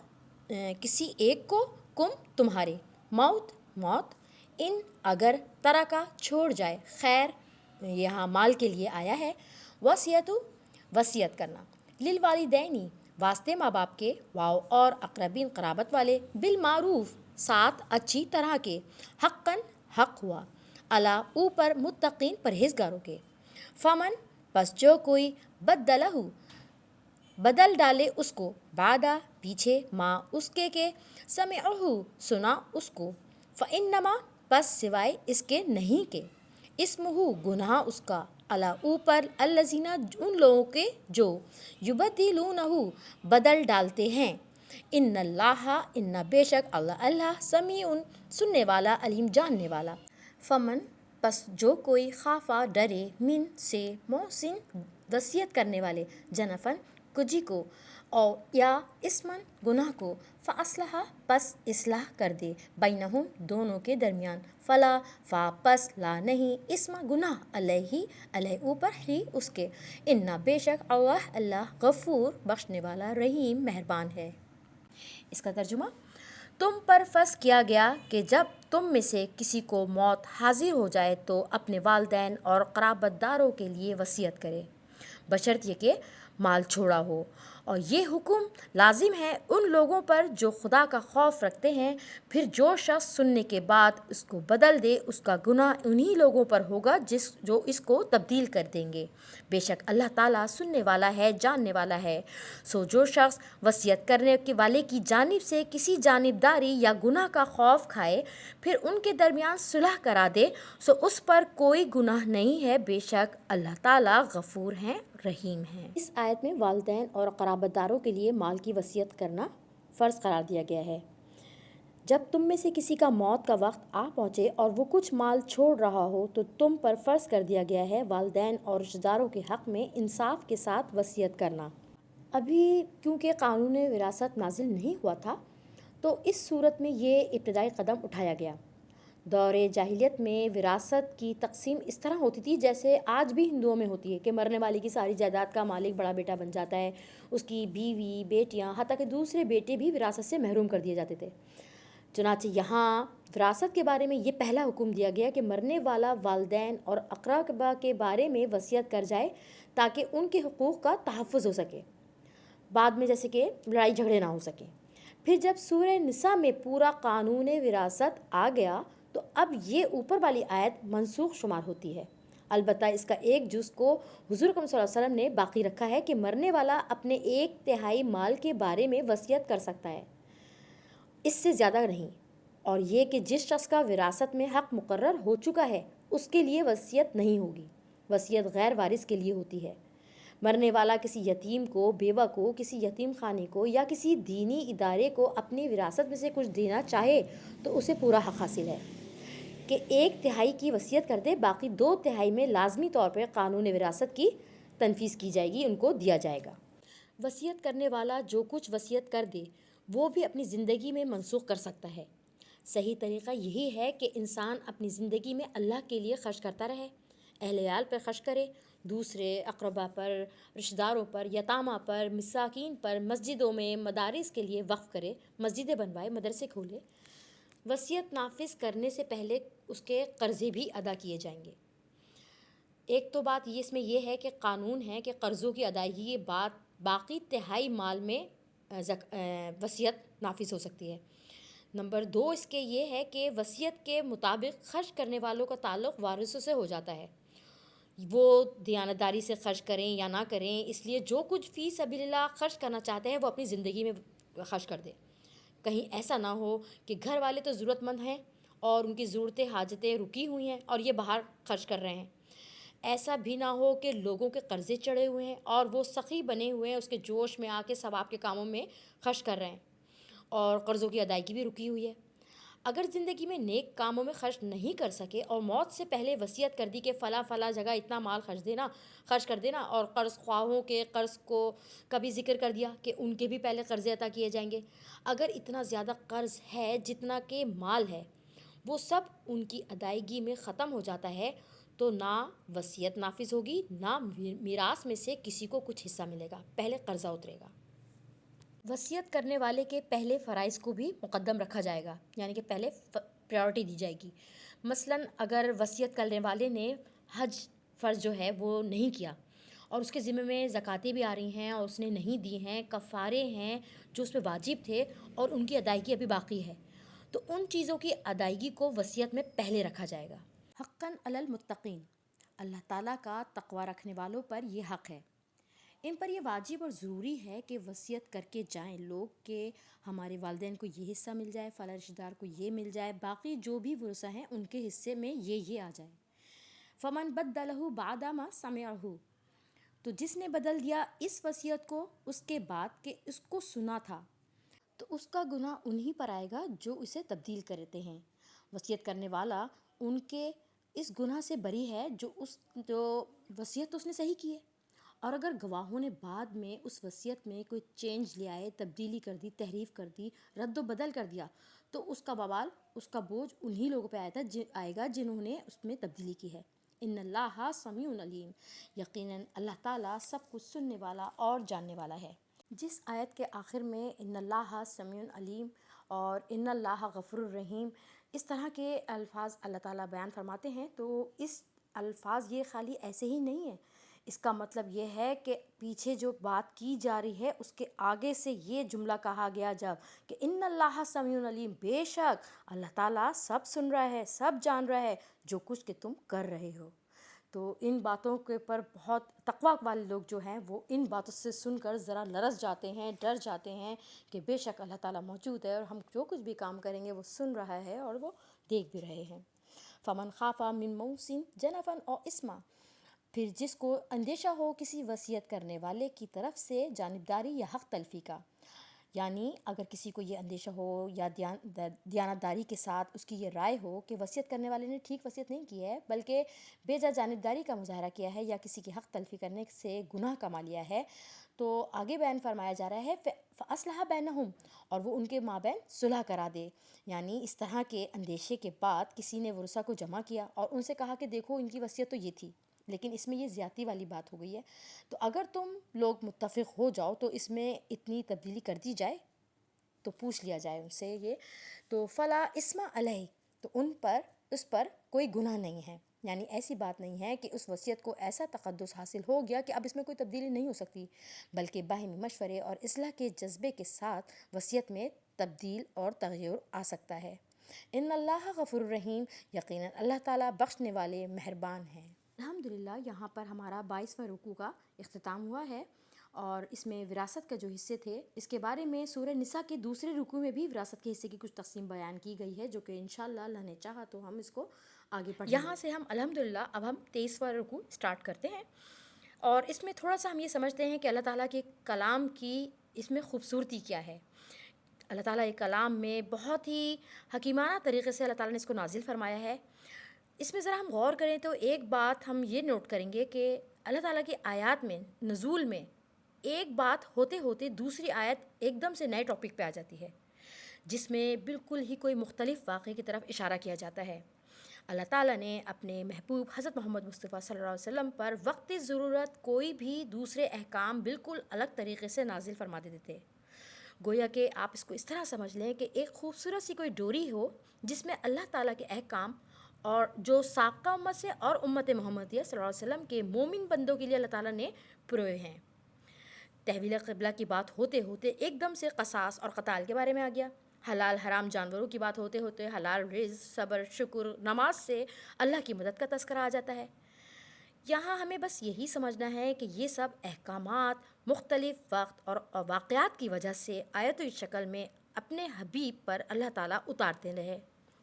کسی ایک کو، کم تمہارے، موت موت، ان اگر، ترکا چھوڑ جائے، خیر یہاں مال کے لیے آیا ہے، وصیت وصیت کرنا، للوالدینی واسطے ماں باپ کے، واو اور اقربین قرابت والے، بالمعروف ساتھ اچھی طرح کے، حقاً حق ہوا، علی اوپر، متقین پرہیزگاروں کے، فمن پس جو کوئی، بدلہ بدل ڈالے اس کو، بعدا پیچھے، ماں اس کے سمعہ سنا اس کو، فانما پس سوائے اس کے نہیں کہ، اسمہ گناہ اس کا، علی اوپر، الذین ان لوگوں کے جو، یبدلونہ بدل ڈالتے ہیں، ان اللہ ان بے شک اللہ اللہ سمیع سننے والا، علیم جاننے والا، فمن پس جو کوئی، خافا ڈرے، من سے، محسن وصیت کرنے والے، جنفن کجی کو، او یا اسمن گناہ کو، فاصلح پس اصلاح کر دے، بینہم دونوں کے درمیان، فلا پس لا نہیں، اسم گناہ، علیہ علیہ اوپر، ہی اس کے، انا بے شک اللہ اللہ غفور بخشنے والا، رحیم مہربان ہے۔ اس کا ترجمہ، تم پر فرض کیا گیا کہ جب تم میں سے کسی کو موت حاضر ہو جائے تو اپنے والدین اور قرابت داروں کے لیے وصیت کرے، بشرط یہ کہ مال چھوڑا ہو، اور یہ حکم لازم ہے ان لوگوں پر جو خدا کا خوف رکھتے ہیں، پھر جو شخص سننے کے بعد اس کو بدل دے، اس کا گناہ انہی لوگوں پر ہوگا جو اس کو تبدیل کر دیں گے، بے شک اللہ تعالیٰ سننے والا ہے، جاننے والا ہے۔ سو جو شخص وصیت کرنے کے والے کی جانب سے کسی جانبداری یا گناہ کا خوف کھائے، پھر ان کے درمیان صلح کرا دے، سو اس پر کوئی گناہ نہیں ہے، بے شک اللہ تعالیٰ غفور ہیں، رحیم ہیں۔ اس آیت میں والدین اور قرابت داروں کے لیے مال کی وصیت کرنا فرض قرار دیا گیا ہے۔ جب تم میں سے کسی کا موت کا وقت آ پہنچے اور وہ کچھ مال چھوڑ رہا ہو تو تم پر فرض کر دیا گیا ہے والدین اور رشتہ داروں کے حق میں انصاف کے ساتھ وصیت کرنا۔ ابھی کیونکہ قانون وراثت نازل نہیں ہوا تھا تو اس صورت میں یہ ابتدائی قدم اٹھایا گیا۔ دور جاہلیت میں وراثت کی تقسیم اس طرح ہوتی تھی جیسے آج بھی ہندوؤں میں ہوتی ہے کہ مرنے والے کی ساری جائیداد کا مالک بڑا بیٹا بن جاتا ہے، اس کی بیوی، بیٹیاں، حتیٰ کہ دوسرے بیٹے بھی وراثت سے محروم کر دیے جاتے تھے۔ چنانچہ یہاں وراثت کے بارے میں یہ پہلا حکم دیا گیا کہ مرنے والا والدین اور اقربا کے بارے میں وصیت کر جائے تاکہ ان کے حقوق کا تحفظ ہو سکے، بعد میں جیسے کہ لڑائی جھگڑے نہ ہو سکیں۔ پھر جب سورہ نساء میں پورا قانون وراثت آ گیا تو اب یہ اوپر والی آیت منسوخ شمار ہوتی ہے، البتہ اس کا ایک جز کو حضور اکرم صلی اللہ علیہ وسلم نے باقی رکھا ہے کہ مرنے والا اپنے 1/3 مال کے بارے میں وصیت کر سکتا ہے، اس سے زیادہ نہیں، اور یہ کہ جس شخص کا وراثت میں حق مقرر ہو چکا ہے اس کے لیے وصیت نہیں ہوگی، وصیت غیر وارث کے لیے ہوتی ہے۔ مرنے والا کسی یتیم کو، بیوہ کو، کسی یتیم خانے کو یا کسی دینی ادارے کو اپنی وراثت میں سے کچھ دینا چاہے تو اسے پورا حق حاصل ہے کہ 1/3 کی وصیت کر دے، باقی 2/3 میں لازمی طور پر قانون وراثت کی تنفیذ کی جائے گی، ان کو دیا جائے گا۔ وصیت کرنے والا جو کچھ وصیت کر دے وہ بھی اپنی زندگی میں منسوخ کر سکتا ہے۔ صحیح طریقہ یہی ہے کہ انسان اپنی زندگی میں اللہ کے لیے خرچ کرتا رہے، اہل عیال پر خرچ کرے، دوسرے اقربا پر، رشتہ داروں پر، یتامہ پر، مساکین پر، مسجدوں میں، مدارس کے لیے وقف کرے، مسجدیں بنوائے، مدرسے کھولے۔ وصیت نافذ کرنے سے پہلے اس کے قرضے بھی ادا کیے جائیں گے۔ ایک تو بات اس میں یہ ہے کہ قانون ہے کہ قرضوں کی ادائیگی کے بعد باقی 1/3 مال میں وصیت نافذ ہو سکتی ہے۔ نمبر 2 اس کے یہ ہے کہ وصیت کے مطابق خرچ کرنے والوں کا تعلق وارثوں سے ہو جاتا ہے، وہ دیانتداری سے خرچ کریں یا نہ کریں، اس لیے جو کچھ فی سبیل اللہ خرچ کرنا چاہتے ہیں وہ اپنی زندگی میں خرچ کر دیں، کہیں ایسا نہ ہو کہ گھر والے تو ضرورت مند ہیں اور ان کی ضرورتیں حاجتیں رکی ہوئی ہیں اور یہ باہر خرچ کر رہے ہیں. ایسا بھی نہ ہو کہ لوگوں کے قرضے چڑھے ہوئے ہیں اور وہ سخی بنے ہوئے ہیں، اس کے جوش میں آ کے سب آپ کے کاموں میں خرچ کر رہے ہیں اور قرضوں کی ادائیگی بھی رکی ہوئی ہے. اگر زندگی میں نیک کاموں میں خرچ نہیں کر سکے اور موت سے پہلے وصیت کر دی کہ فلاں فلاں جگہ اتنا مال خرچ کر دینا، اور قرض خواہوں کے قرض کو کبھی ذکر کر دیا کہ ان کے بھی پہلے قرضے عطا کیے جائیں گے. اگر اتنا زیادہ قرض ہے جتنا کہ مال ہے، وہ سب ان کی ادائیگی میں ختم ہو جاتا ہے، تو نہ وصیت نافذ ہوگی، نہ میراث میں سے کسی کو کچھ حصہ ملے گا، پہلے قرضہ اترے گا. وصیت کرنے والے کے پہلے فرائض کو بھی مقدم رکھا جائے گا، یعنی کہ پہلے پریورٹی دی جائے گی. مثلا اگر وصیت کرنے والے نے حج فرض جو ہے وہ نہیں کیا اور اس کے ذمہ میں زکاتیں بھی آ رہی ہیں اور اس نے نہیں دی ہیں، کفارے ہیں جو اس پہ واجب تھے اور ان کی ادائیگی ابھی باقی ہے، تو ان چیزوں کی ادائیگی کو وصیت میں پہلے رکھا جائے گا. حقاً علی المتقین، اللہ تعالیٰ کا تقوی رکھنے والوں پر یہ حق ہے. ان پر یہ واجب اور ضروری ہے کہ وصیت کر کے جائیں لوگ کہ ہمارے والدین کو یہ حصہ مل جائے، فلاں رشتہ دار کو یہ مل جائے، باقی جو بھی ورثہ ہیں ان کے حصے میں یہ آ جائے. فمن بدلہ بعد ما سمعہ، تو جس نے بدل دیا اس وصیت کو اس کے بعد کہ اس کو سنا تھا، تو اس کا گناہ انہی پر آئے گا جو اسے تبدیل کرتے ہیں. وصیت کرنے والا ان کے اس گناہ سے بری ہے جو وصیت تو اس نے صحیح کی ہے، اور اگر گواہوں نے بعد میں اس وصیت میں کوئی چینج لے آئے، تبدیلی کر دی، تحریف کر دی، رد و بدل کر دیا، تو اس کا بوال، اس کا بوجھ انہی لوگوں پہ آئے گا جنہوں نے اس میں تبدیلی کی ہے. ان اللہ سمیع علیم، یقیناً اللہ تعالیٰ سب کچھ سننے والا اور جاننے والا ہے. جس آیت کے آخر میں ان اللہ سمیع علیم اور ان اللہ غفور الرحیم اس طرح کے الفاظ اللہ تعالیٰ بیان فرماتے ہیں، تو اس الفاظ یہ خالی ایسے ہی نہیں ہیں. اس کا مطلب یہ ہے کہ پیچھے جو بات کی جا رہی ہے اس کے آگے سے یہ جملہ کہا گیا جب کہ ان اللہ سمیع علیم، بے شک اللہ تعالیٰ سب سن رہا ہے، سب جان رہا ہے جو کچھ کہ تم کر رہے ہو. تو ان باتوں کے پر بہت تقویٰ والے لوگ جو ہیں وہ ان باتوں سے سن کر ذرا لرز جاتے ہیں، ڈر جاتے ہیں کہ بے شک اللہ تعالیٰ موجود ہے اور ہم جو کچھ بھی کام کریں گے وہ سن رہا ہے اور وہ دیکھ بھی رہے ہیں. فمن خاف من موص جنفا او اثما، پھر جس کو اندیشہ ہو کسی وصیت کرنے والے کی طرف سے جانبداری یا حق تلفی کا، یعنی اگر کسی کو یہ اندیشہ ہو یا دیانتداری کے ساتھ اس کی یہ رائے ہو کہ وصیت کرنے والے نے ٹھیک وصیت نہیں کی ہے بلکہ بے جا جانبداری کا مظاہرہ کیا ہے یا کسی کی حق تلفی کرنے سے گناہ کما لیا ہے، تو آگے بیان فرمایا جا رہا ہے فَأَصْلَحَ بَيْنَهُمْ، اور وہ ان کے مابین صلح کرا دے. یعنی اس طرح کے اندیشے کے بعد کسی نے ورثہ کو جمع کیا اور ان سے کہا کہ دیکھو ان کی وصیت تو یہ تھی، لیکن اس میں یہ زیادتی والی بات ہو گئی ہے، تو اگر تم لوگ متفق ہو جاؤ تو اس میں اتنی تبدیلی کر دی جائے، تو پوچھ لیا جائے ان سے یہ، تو فلا اسم علیہ، تو اس پر کوئی گناہ نہیں ہے. یعنی ایسی بات نہیں ہے کہ اس وصیت کو ایسا تقدس حاصل ہو گیا کہ اب اس میں کوئی تبدیلی نہیں ہو سکتی، بلکہ باہمی مشورے اور اصلاح کے جذبے کے ساتھ وصیت میں تبدیل اور تغیر آ سکتا ہے. ان اللہ غفور الرحیم، یقیناً اللہ تعالیٰ بخشنے والے مہربان ہیں. الحمدللہ یہاں پر ہمارا 22واں رکوع کا اختتام ہوا ہے، اور اس میں وراثت کا جو حصے تھے اس کے بارے میں سورہ نساء کے دوسرے رکوع میں بھی وراثت کے حصے کی کچھ تقسیم بیان کی گئی ہے، جو کہ انشاءاللہ اللہ نے چاہا تو ہم اس کو آگے پڑھیں گے. یہاں سے ہم الحمدللہ اب ہم 23واں رکوع سٹارٹ کرتے ہیں، اور اس میں تھوڑا سا ہم یہ سمجھتے ہیں کہ اللہ تعالیٰ کے کلام کی اس میں خوبصورتی کیا ہے. اللہ تعالیٰ کے کلام میں بہت ہی حکیمانہ طریقے سے اللہ تعالیٰ نے اس کو نازل فرمایا ہے. اس میں ذرا ہم غور کریں تو ایک بات ہم یہ نوٹ کریں گے کہ اللہ تعالیٰ کی آیات میں نزول میں ایک بات ہوتے ہوتے دوسری آیت ایک دم سے نئے ٹاپک پہ آ جاتی ہے، جس میں بالکل ہی کوئی مختلف واقعے کی طرف اشارہ کیا جاتا ہے. اللہ تعالیٰ نے اپنے محبوب حضرت محمد مصطفیٰ صلی اللہ علیہ وسلم پر وقت ضرورت کوئی بھی دوسرے احکام بالکل الگ طریقے سے نازل فرما دیتے تھے. گویا کہ آپ اس کو اس طرح سمجھ لیں کہ ایک خوبصورت سی کوئی ڈوری ہو جس میں اللہ تعالیٰ کے احکام اور جو سابقہ امت سے اور امت محمدیہ صلی اللہ علیہ وسلم کے مومن بندوں کے لیے اللہ تعالیٰ نے پروئے ہیں. تحویل قبلہ کی بات ہوتے ہوتے ایک دم سے قصاص اور قتال کے بارے میں آ گیا. حلال حرام جانوروں کی بات ہوتے ہوتے حلال رزق، صبر، شکر، نماز سے اللہ کی مدد کا تذکرہ آ جاتا ہے. یہاں ہمیں بس یہی سمجھنا ہے کہ یہ سب احکامات مختلف وقت اور واقعات کی وجہ سے آیتوں کی شکل میں اپنے حبیب پر اللہ تعالیٰ اتارتے رہے،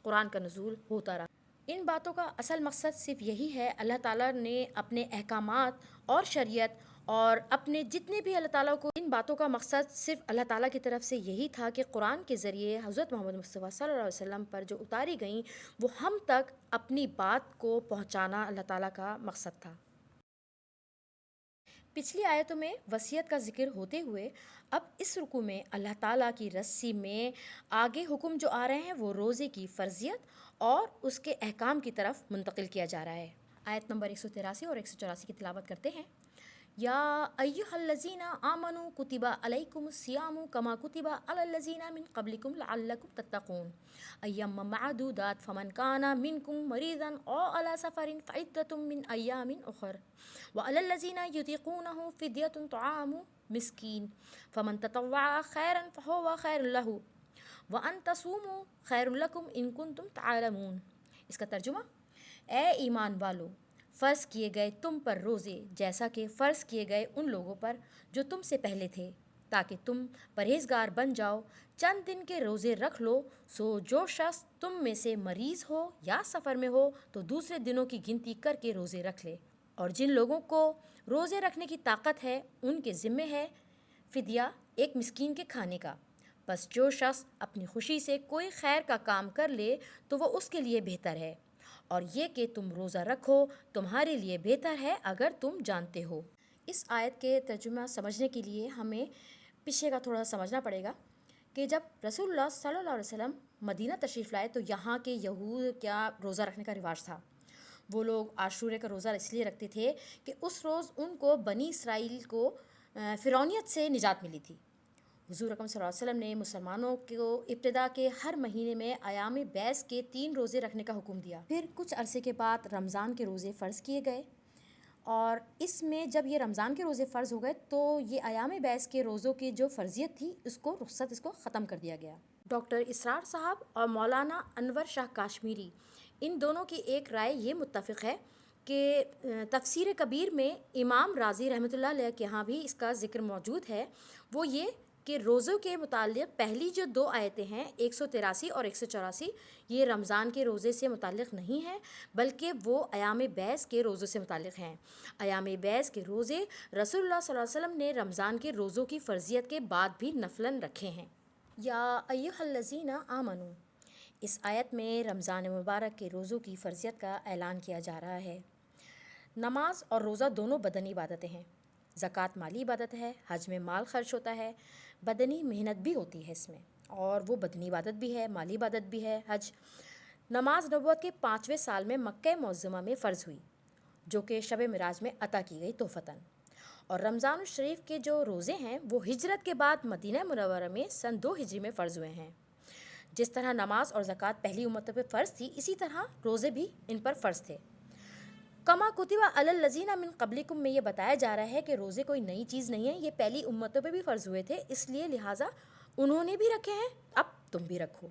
قرآن کا نزول ہوتا رہا۔ ان باتوں کا اصل مقصد صرف یہی ہے، اللہ تعالیٰ نے اپنے احکامات اور شریعت اور اپنے جتنے بھی اللہ تعالیٰ کو، ان باتوں کا مقصد صرف اللہ تعالیٰ کی طرف سے یہی تھا کہ قرآن کے ذریعے حضرت محمد مصطفیٰ صلی اللہ علیہ وسلم پر جو اتاری گئیں وہ ہم تک اپنی بات کو پہنچانا اللہ تعالیٰ کا مقصد تھا۔ پچھلی آیتوں میں وصیت کا ذکر ہوتے ہوئے اب اس رکوع میں اللہ تعالیٰ کی رسی میں آگے حکم جو آ رہے ہیں وہ روزے کی فرضیت اور اس کے احکام کی طرف منتقل کیا جا رہا ہے۔ آیت نمبر 183 اور 184 کی تلاوت کرتے ہیں۔ یا ایھا الذین آمنوا کتب علیکم الصیام کما کتب علی الذین من قبلکم لعلکم تتقون ایاما معدودات فمن کان منکم مریضا او علی سفر فعدۃ من ایام اخر وعلی الذین یطیقونہ فدیۃ طعام مسکین فمن تطوع خیرا فہو خیر لہ وان تصوموا خیر لکم ان کنتم تعلمون۔ اس کا ترجمہ، اے ایمان والو، فرض کیے گئے تم پر روزے جیسا کہ فرض کیے گئے ان لوگوں پر جو تم سے پہلے تھے، تاکہ تم پرہیزگار بن جاؤ۔ چند دن کے روزے رکھ لو، سو جو شخص تم میں سے مریض ہو یا سفر میں ہو تو دوسرے دنوں کی گنتی کر کے روزے رکھ لے، اور جن لوگوں کو روزے رکھنے کی طاقت ہے ان کے ذمے ہے فدیہ ایک مسکین کے کھانے کا۔ بس جو شخص اپنی خوشی سے کوئی خیر کا کام کر لے تو وہ اس کے لیے بہتر ہے، اور یہ کہ تم روزہ رکھو تمہارے لیے بہتر ہے اگر تم جانتے ہو۔ اس آیت کے ترجمہ سمجھنے کے لیے ہمیں پیچھے کا تھوڑا سمجھنا پڑے گا کہ جب رسول اللہ صلی اللہ علیہ وسلم مدینہ تشریف لائے تو یہاں کے یہود کیا روزہ رکھنے کا رواج تھا۔ وہ لوگ عاشورے کا روزہ اس لیے رکھتے تھے کہ اس روز ان کو بنی اسرائیل کو فرعونیت سے نجات ملی تھی۔ حضور اکرم صلی اللہ علیہ وسلم نے مسلمانوں کو ابتدا کے ہر مہینے میں ایام بیس کے 3 روزے رکھنے کا حکم دیا۔ پھر کچھ عرصے کے بعد رمضان کے روزے فرض کیے گئے، اور اس میں جب یہ رمضان کے روزے فرض ہو گئے تو یہ ایام بیس کے روزوں کی جو فرضیت تھی اس کو ختم کر دیا گیا۔ ڈاکٹر اسرار صاحب اور مولانا انور شاہ کاشمیری، ان دونوں کی ایک رائے یہ متفق ہے کہ تفسیر کبیر میں امام رازی رحمۃ اللہ علیہ کے ہاں بھی اس کا ذکر موجود ہے، وہ یہ کہ روزوں کے متعلق پہلی جو 2 آیتیں ہیں 183 اور 184 یہ رمضان کے روزے سے متعلق نہیں ہیں، بلکہ وہ ایام بیس کے روزوں سے متعلق ہیں۔ ایام بیس کے روزے رسول اللہ صلی اللہ علیہ وسلم نے رمضان کے روزوں کی فرضیت کے بعد بھی نفلاً رکھے ہیں۔ یا ایھا الذین آمنوا، اس آیت میں رمضان مبارک کے روزوں کی فرضیت کا اعلان کیا جا رہا ہے۔ نماز اور روزہ دونوں بدنی عبادتیں ہیں، زکوٰۃ مالی عبادت ہے، حج میں مال خرچ ہوتا ہے، بدنی محنت بھی ہوتی ہے اس میں، اور وہ بدنی عبادت بھی ہے، مالی عبادت بھی ہے حج۔ نماز نبوت کے 5ویں سال میں مکہ معظمہ میں فرض ہوئی، جو کہ شب معراج میں عطا کی گئی تحفتاً، اور رمضان الشریف کے جو روزے ہیں وہ ہجرت کے بعد مدینہ منورہ میں سن 2 ہجری میں فرض ہوئے ہیں۔ جس طرح نماز اور زکوٰۃ پہلی امتوں پہ فرض تھی، اسی طرح روزے بھی ان پر فرض تھے۔ کما کتب علی الذین من قبلکم میں یہ بتایا جا رہا ہے کہ روزے کوئی نئی چیز نہیں ہے، یہ پہلی امتوں پہ بھی فرض ہوئے تھے، اس لیے لہٰذا انہوں نے بھی رکھے ہیں، اب تم بھی رکھو۔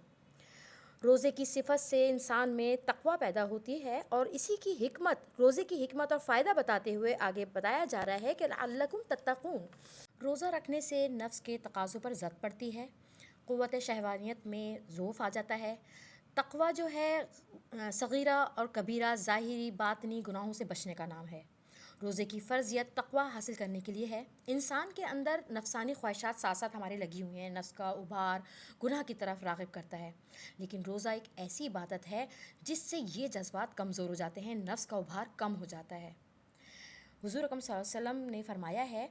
روزے کی صفت سے انسان میں تقویٰ پیدا ہوتی ہے، اور اسی کی حکمت، روزے کی حکمت اور فائدہ بتاتے ہوئے آگے بتایا جا رہا ہے کہ لعلکم تتقون۔ روزہ رکھنے سے نفس کے تقاضوں پر زد پڑتی ہے، قوت شہوانیت میں ضعف آ جاتا ہے۔ تقویٰ جو ہے صغیرہ اور کبیرہ ظاہری باطنی گناہوں سے بچنے کا نام ہے۔ روزے کی فرضیت تقویٰ حاصل کرنے کے لیے ہے۔ انسان کے اندر نفسانی خواہشات ساتھ ساتھ ہمارے لگی ہوئی ہیں، نفس کا ابھار گناہ کی طرف راغب کرتا ہے، لیکن روزہ ایک ایسی عبادت ہے جس سے یہ جذبات کمزور ہو جاتے ہیں، نفس کا ابھار کم ہو جاتا ہے۔ حضور اکرم صلی اللہ علیہ وسلم نے فرمایا ہے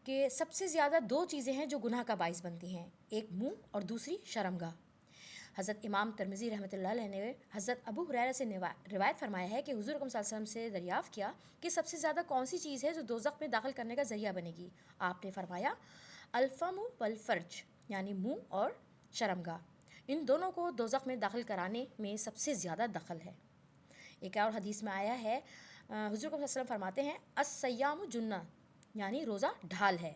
کہ سب سے زیادہ 2 چیزیں ہیں جو گناہ کا باعث بنتی ہیں، ایک منہ اور دوسری شرمگاہ۔ حضرت امام ترمذی رحمۃ اللہ علیہ نے حضرت ابو ہریرہ سے روایت فرمایا ہے کہ حضور اکرم صلی اللہ علیہ وسلم سے دریافت کیا کہ سب سے زیادہ کون سی چیز ہے جو دوزخ میں داخل کرنے کا ذریعہ بنے گی؟ آپ نے فرمایا الفم والفرج، یعنی منہ اور شرمگاہ، ان دونوں کو دوزخ میں داخل کرانے میں سب سے زیادہ دخل ہے۔ ایک اور حدیث میں آیا ہے، حضور اکرم صلی اللہ علیہ وسلم فرماتے ہیں الصیام جنہ، یعنی روزہ ڈھال ہے،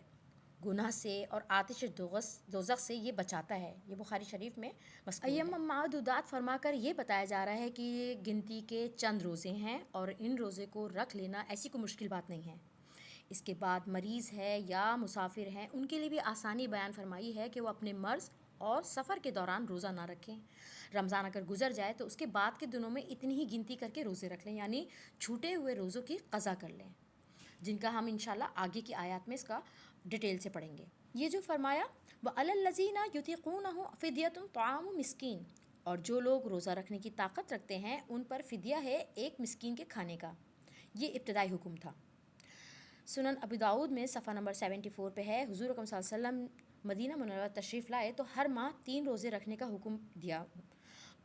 گناہ سے اور آتش دوزخ سے یہ بچاتا ہے۔ یہ بخاری شریف میں مذکور ہے۔ ایام معدودات فرما کر یہ بتایا جا رہا ہے کہ یہ گنتی کے چند روزے ہیں، اور ان روزے کو رکھ لینا ایسی کوئی مشکل بات نہیں ہے۔ اس کے بعد مریض ہے یا مسافر ہیں ان کے لیے بھی آسانی بیان فرمائی ہے کہ وہ اپنے مرض اور سفر کے دوران روزہ نہ رکھیں۔ رمضان اگر گزر جائے تو اس کے بعد کے دنوں میں اتنی ہی گنتی کر کے روزے رکھ لیں، یعنی چھوٹے ہوئے روزوں کی قضا کر لیں، جن کا ہم انشاءاللہ آگے کی آیات میں اس کا ڈیٹیل سے پڑھیں گے۔ یہ جو فرمایا وَعَلَى الَّذِينَ يُطِيقُونَهُ فِدْيَةٌ طَعَامُ مِسْكِين، اور جو لوگ روزہ رکھنے کی طاقت رکھتے ہیں ان پر فدیہ ہے ایک مسکین کے کھانے کا۔ یہ ابتدائی حکم تھا۔ سنن ابو داؤد میں صفحہ نمبر 74 پہ ہے، حضور اکرم صلی اللہ علیہ وسلم مدینہ منورہ تشریف لائے تو ہر ماہ 3 روزے رکھنے کا حکم دیا۔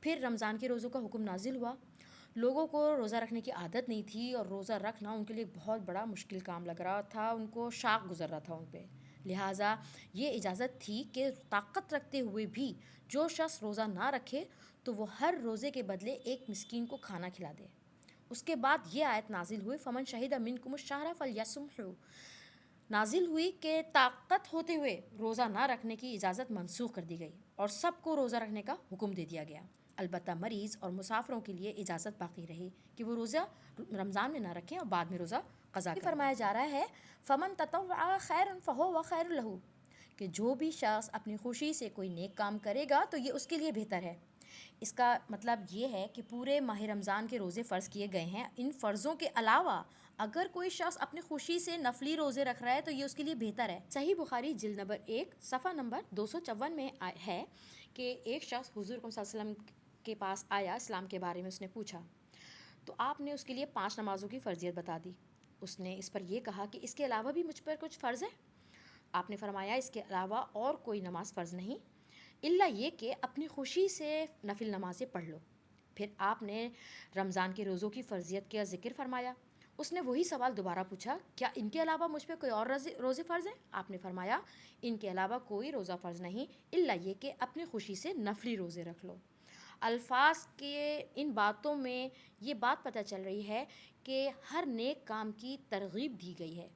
پھر رمضان کے روزوں کا حکم نازل ہوا۔ لوگوں کو روزہ رکھنے کی عادت نہیں تھی اور روزہ رکھنا ان کے لیے بہت بڑا مشکل کام لگ رہا تھا، ان کو شاق گزر رہا تھا ان پہ، لہٰذا یہ اجازت تھی کہ طاقت رکھتے ہوئے بھی جو شخص روزہ نہ رکھے تو وہ ہر روزے کے بدلے ایک مسکین کو کھانا کھلا دے۔ اس کے بعد یہ آیت نازل ہوئی فمن شہد منکم الشہر فلیصمہ، نازل ہوئی کہ طاقت ہوتے ہوئے روزہ نہ رکھنے کی اجازت منسوخ کر دی گئی اور سب کو روزہ رکھنے کا حکم دے دیا گیا۔ البتہ مریض اور مسافروں کے لیے اجازت باقی رہی کہ وہ روزہ رمضان میں نہ رکھیں اور بعد میں روزہ قضا کریں۔ فرمایا جا رہا ہے فمن تطوع خیرا فہو خیر لہ، کہ جو بھی شخص اپنی خوشی سے کوئی نیک کام کرے گا تو یہ اس کے لیے بہتر ہے۔ اس کا مطلب یہ ہے کہ پورے ماہ رمضان کے روزے فرض کیے گئے ہیں، ان فرضوں کے علاوہ اگر کوئی شخص اپنی خوشی سے نفلی روزے رکھ رہا ہے تو یہ اس کے لیے بہتر ہے۔ صحیح بخاری جلد نمبر 1 صفحہ نمبر 254 میں ہے کہ ایک شخص حضور صلی اللہ علیہ وسلم کے پاس آیا، اسلام کے بارے میں اس نے پوچھا تو آپ نے اس کے لیے 5 نمازوں کی فرضیت بتا دی۔ اس نے اس پر یہ کہا کہ اس کے علاوہ بھی مجھ پر کچھ فرض ہے؟ آپ نے فرمایا اس کے علاوہ اور کوئی نماز فرض نہیں، الا یہ کہ اپنی خوشی سے نفل نمازیں پڑھ لو۔ پھر آپ نے رمضان کے روزوں کی فرضیت کا ذکر فرمایا۔ اس نے وہی سوال دوبارہ پوچھا، کیا ان کے علاوہ مجھ پہ کوئی اور روزے فرض ہیں؟ آپ نے فرمایا ان کے علاوہ کوئی روزہ فرض نہیں، الا یہ کہ اپنی خوشی سے نفلی روزے رکھ لو۔ الفاظ کے ان باتوں میں یہ بات پتہ چل رہی ہے کہ ہر نیک کام کی ترغیب دی گئی ہے۔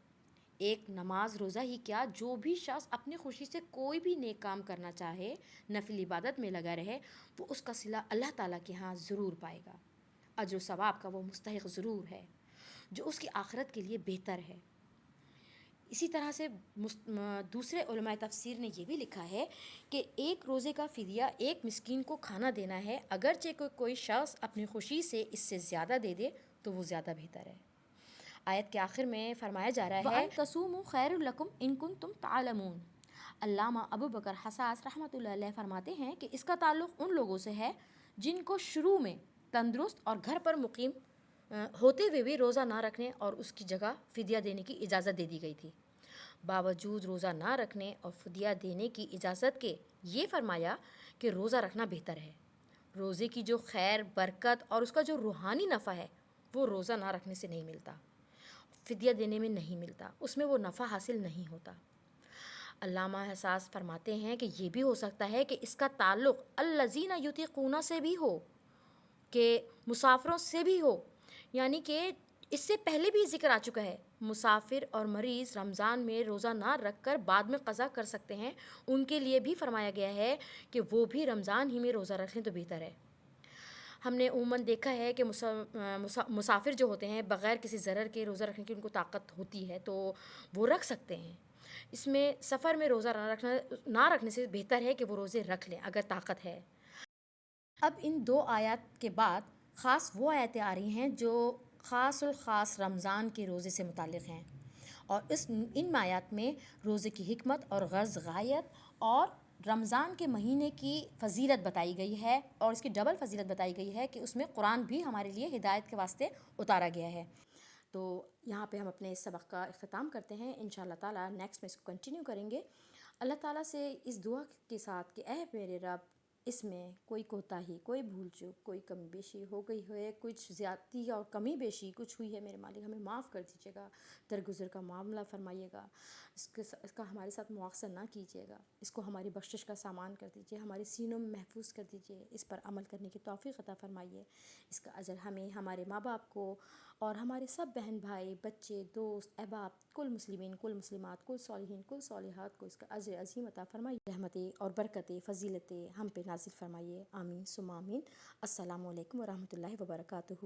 ایک نماز روزہ ہی کیا، جو بھی شخص اپنی خوشی سے کوئی بھی نیک کام کرنا چاہے، نفل عبادت میں لگا رہے، وہ اس کا صلہ اللہ تعالیٰ کے ہاں ضرور پائے گا، اجر و ثواب کا وہ مستحق ضرور ہے، جو اس کی آخرت کے لیے بہتر ہے۔ اسی طرح سے دوسرے علماء تفسیر نے یہ بھی لکھا ہے کہ ایک روزے کا فدیہ ایک مسکین کو کھانا دینا ہے، اگرچہ کوئی شخص اپنی خوشی سے اس سے زیادہ دے دے تو وہ زیادہ بہتر ہے۔ آیت کے آخر میں فرمایا جا رہا ہے وَأَن تَصُومُوا خَيْرٌ لَكُمْ إِن كُنتُمْ تَعْلَمُونَ۔ علامہ ابو بکر حساس رحمۃ اللہ علیہ فرماتے ہیں کہ اس کا تعلق ان لوگوں سے ہے جن کو شروع میں تندرست اور گھر پر مقیم ہوتے ہوئے بھی روزہ نہ رکھنے اور اس کی جگہ فدیہ دینے کی اجازت دے دی گئی تھی۔ باوجود روزہ نہ رکھنے اور فدیہ دینے کی اجازت کے یہ فرمایا کہ روزہ رکھنا بہتر ہے۔ روزے کی جو خیر، برکت اور اس کا جو روحانی نفع ہے وہ روزہ نہ رکھنے سے نہیں ملتا، فدیہ دینے میں نہیں ملتا، اس میں وہ نفع حاصل نہیں ہوتا۔ علامہ حساس فرماتے ہیں کہ یہ بھی ہو سکتا ہے کہ اس کا تعلق الذین یطیقون سے بھی ہو، کہ مسافروں سے بھی ہو، یعنی کہ اس سے پہلے بھی ذکر آ چکا ہے، مسافر اور مریض رمضان میں روزہ نہ رکھ کر بعد میں قضا کر سکتے ہیں، ان کے لیے بھی فرمایا گیا ہے کہ وہ بھی رمضان ہی میں روزہ رکھ لیں تو بہتر ہے۔ ہم نے عموماً دیکھا ہے کہ مسافر جو ہوتے ہیں بغیر کسی ضرر کے روزہ رکھنے کی ان کو طاقت ہوتی ہے تو وہ رکھ سکتے ہیں۔ اس میں سفر میں روزہ نہ رکھنے سے بہتر ہے کہ وہ روزے رکھ لیں اگر طاقت ہے۔ اب ان 2 آیات کے بعد خاص وہ آیتیں آ رہی ہیں جو خاص الخاص رمضان کے روزے سے متعلق ہیں، اور ان آیات میں روزے کی حکمت اور غرض غایت اور رمضان کے مہینے کی فضیلت بتائی گئی ہے، اور اس کی ڈبل فضیلت بتائی گئی ہے کہ اس میں قرآن بھی ہمارے لیے ہدایت کے واسطے اتارا گیا ہے۔ تو یہاں پہ ہم اپنے اس سبق کا اختتام کرتے ہیں، انشاءاللہ تعالیٰ نیکسٹ میں اس کو کنٹینیو کریں گے۔ اللہ تعالیٰ سے اس دعا کے ساتھ کہ اے میرے رب، اس میں کوئی کوتاہی، کوئی بھول چوک، کوئی کمی بیشی ہو گئی ہے، کچھ زیادتی اور کمی بیشی کچھ ہوئی ہے میرے مالک، ہمیں معاف کر دیجیے گا، درگزر کا معاملہ فرمائیے گا، اس کا ہمارے ساتھ مواخذہ نہ کیجیے گا، اس کو ہماری بخشش کا سامان کر دیجیے، ہمارے سینوں میں محفوظ کر دیجیے، اس پر عمل کرنے کی توفیق عطا فرمائیے۔ اس کا اجر ہمیں، ہمارے ماں باپ کو اور ہمارے سب بہن بھائی، بچے، دوست، احباب، کل مسلمین، کل مسلمات، کل صالحین، کل صالحات کو اس کا اجر عظیم عطا فرمائیے، رحمتیں اور برکتیں، فضیلتیں ہم پہ نازل فرمائیے، آمین ثم آمین۔ السلام علیکم ورحمۃ اللہ وبرکاتہ۔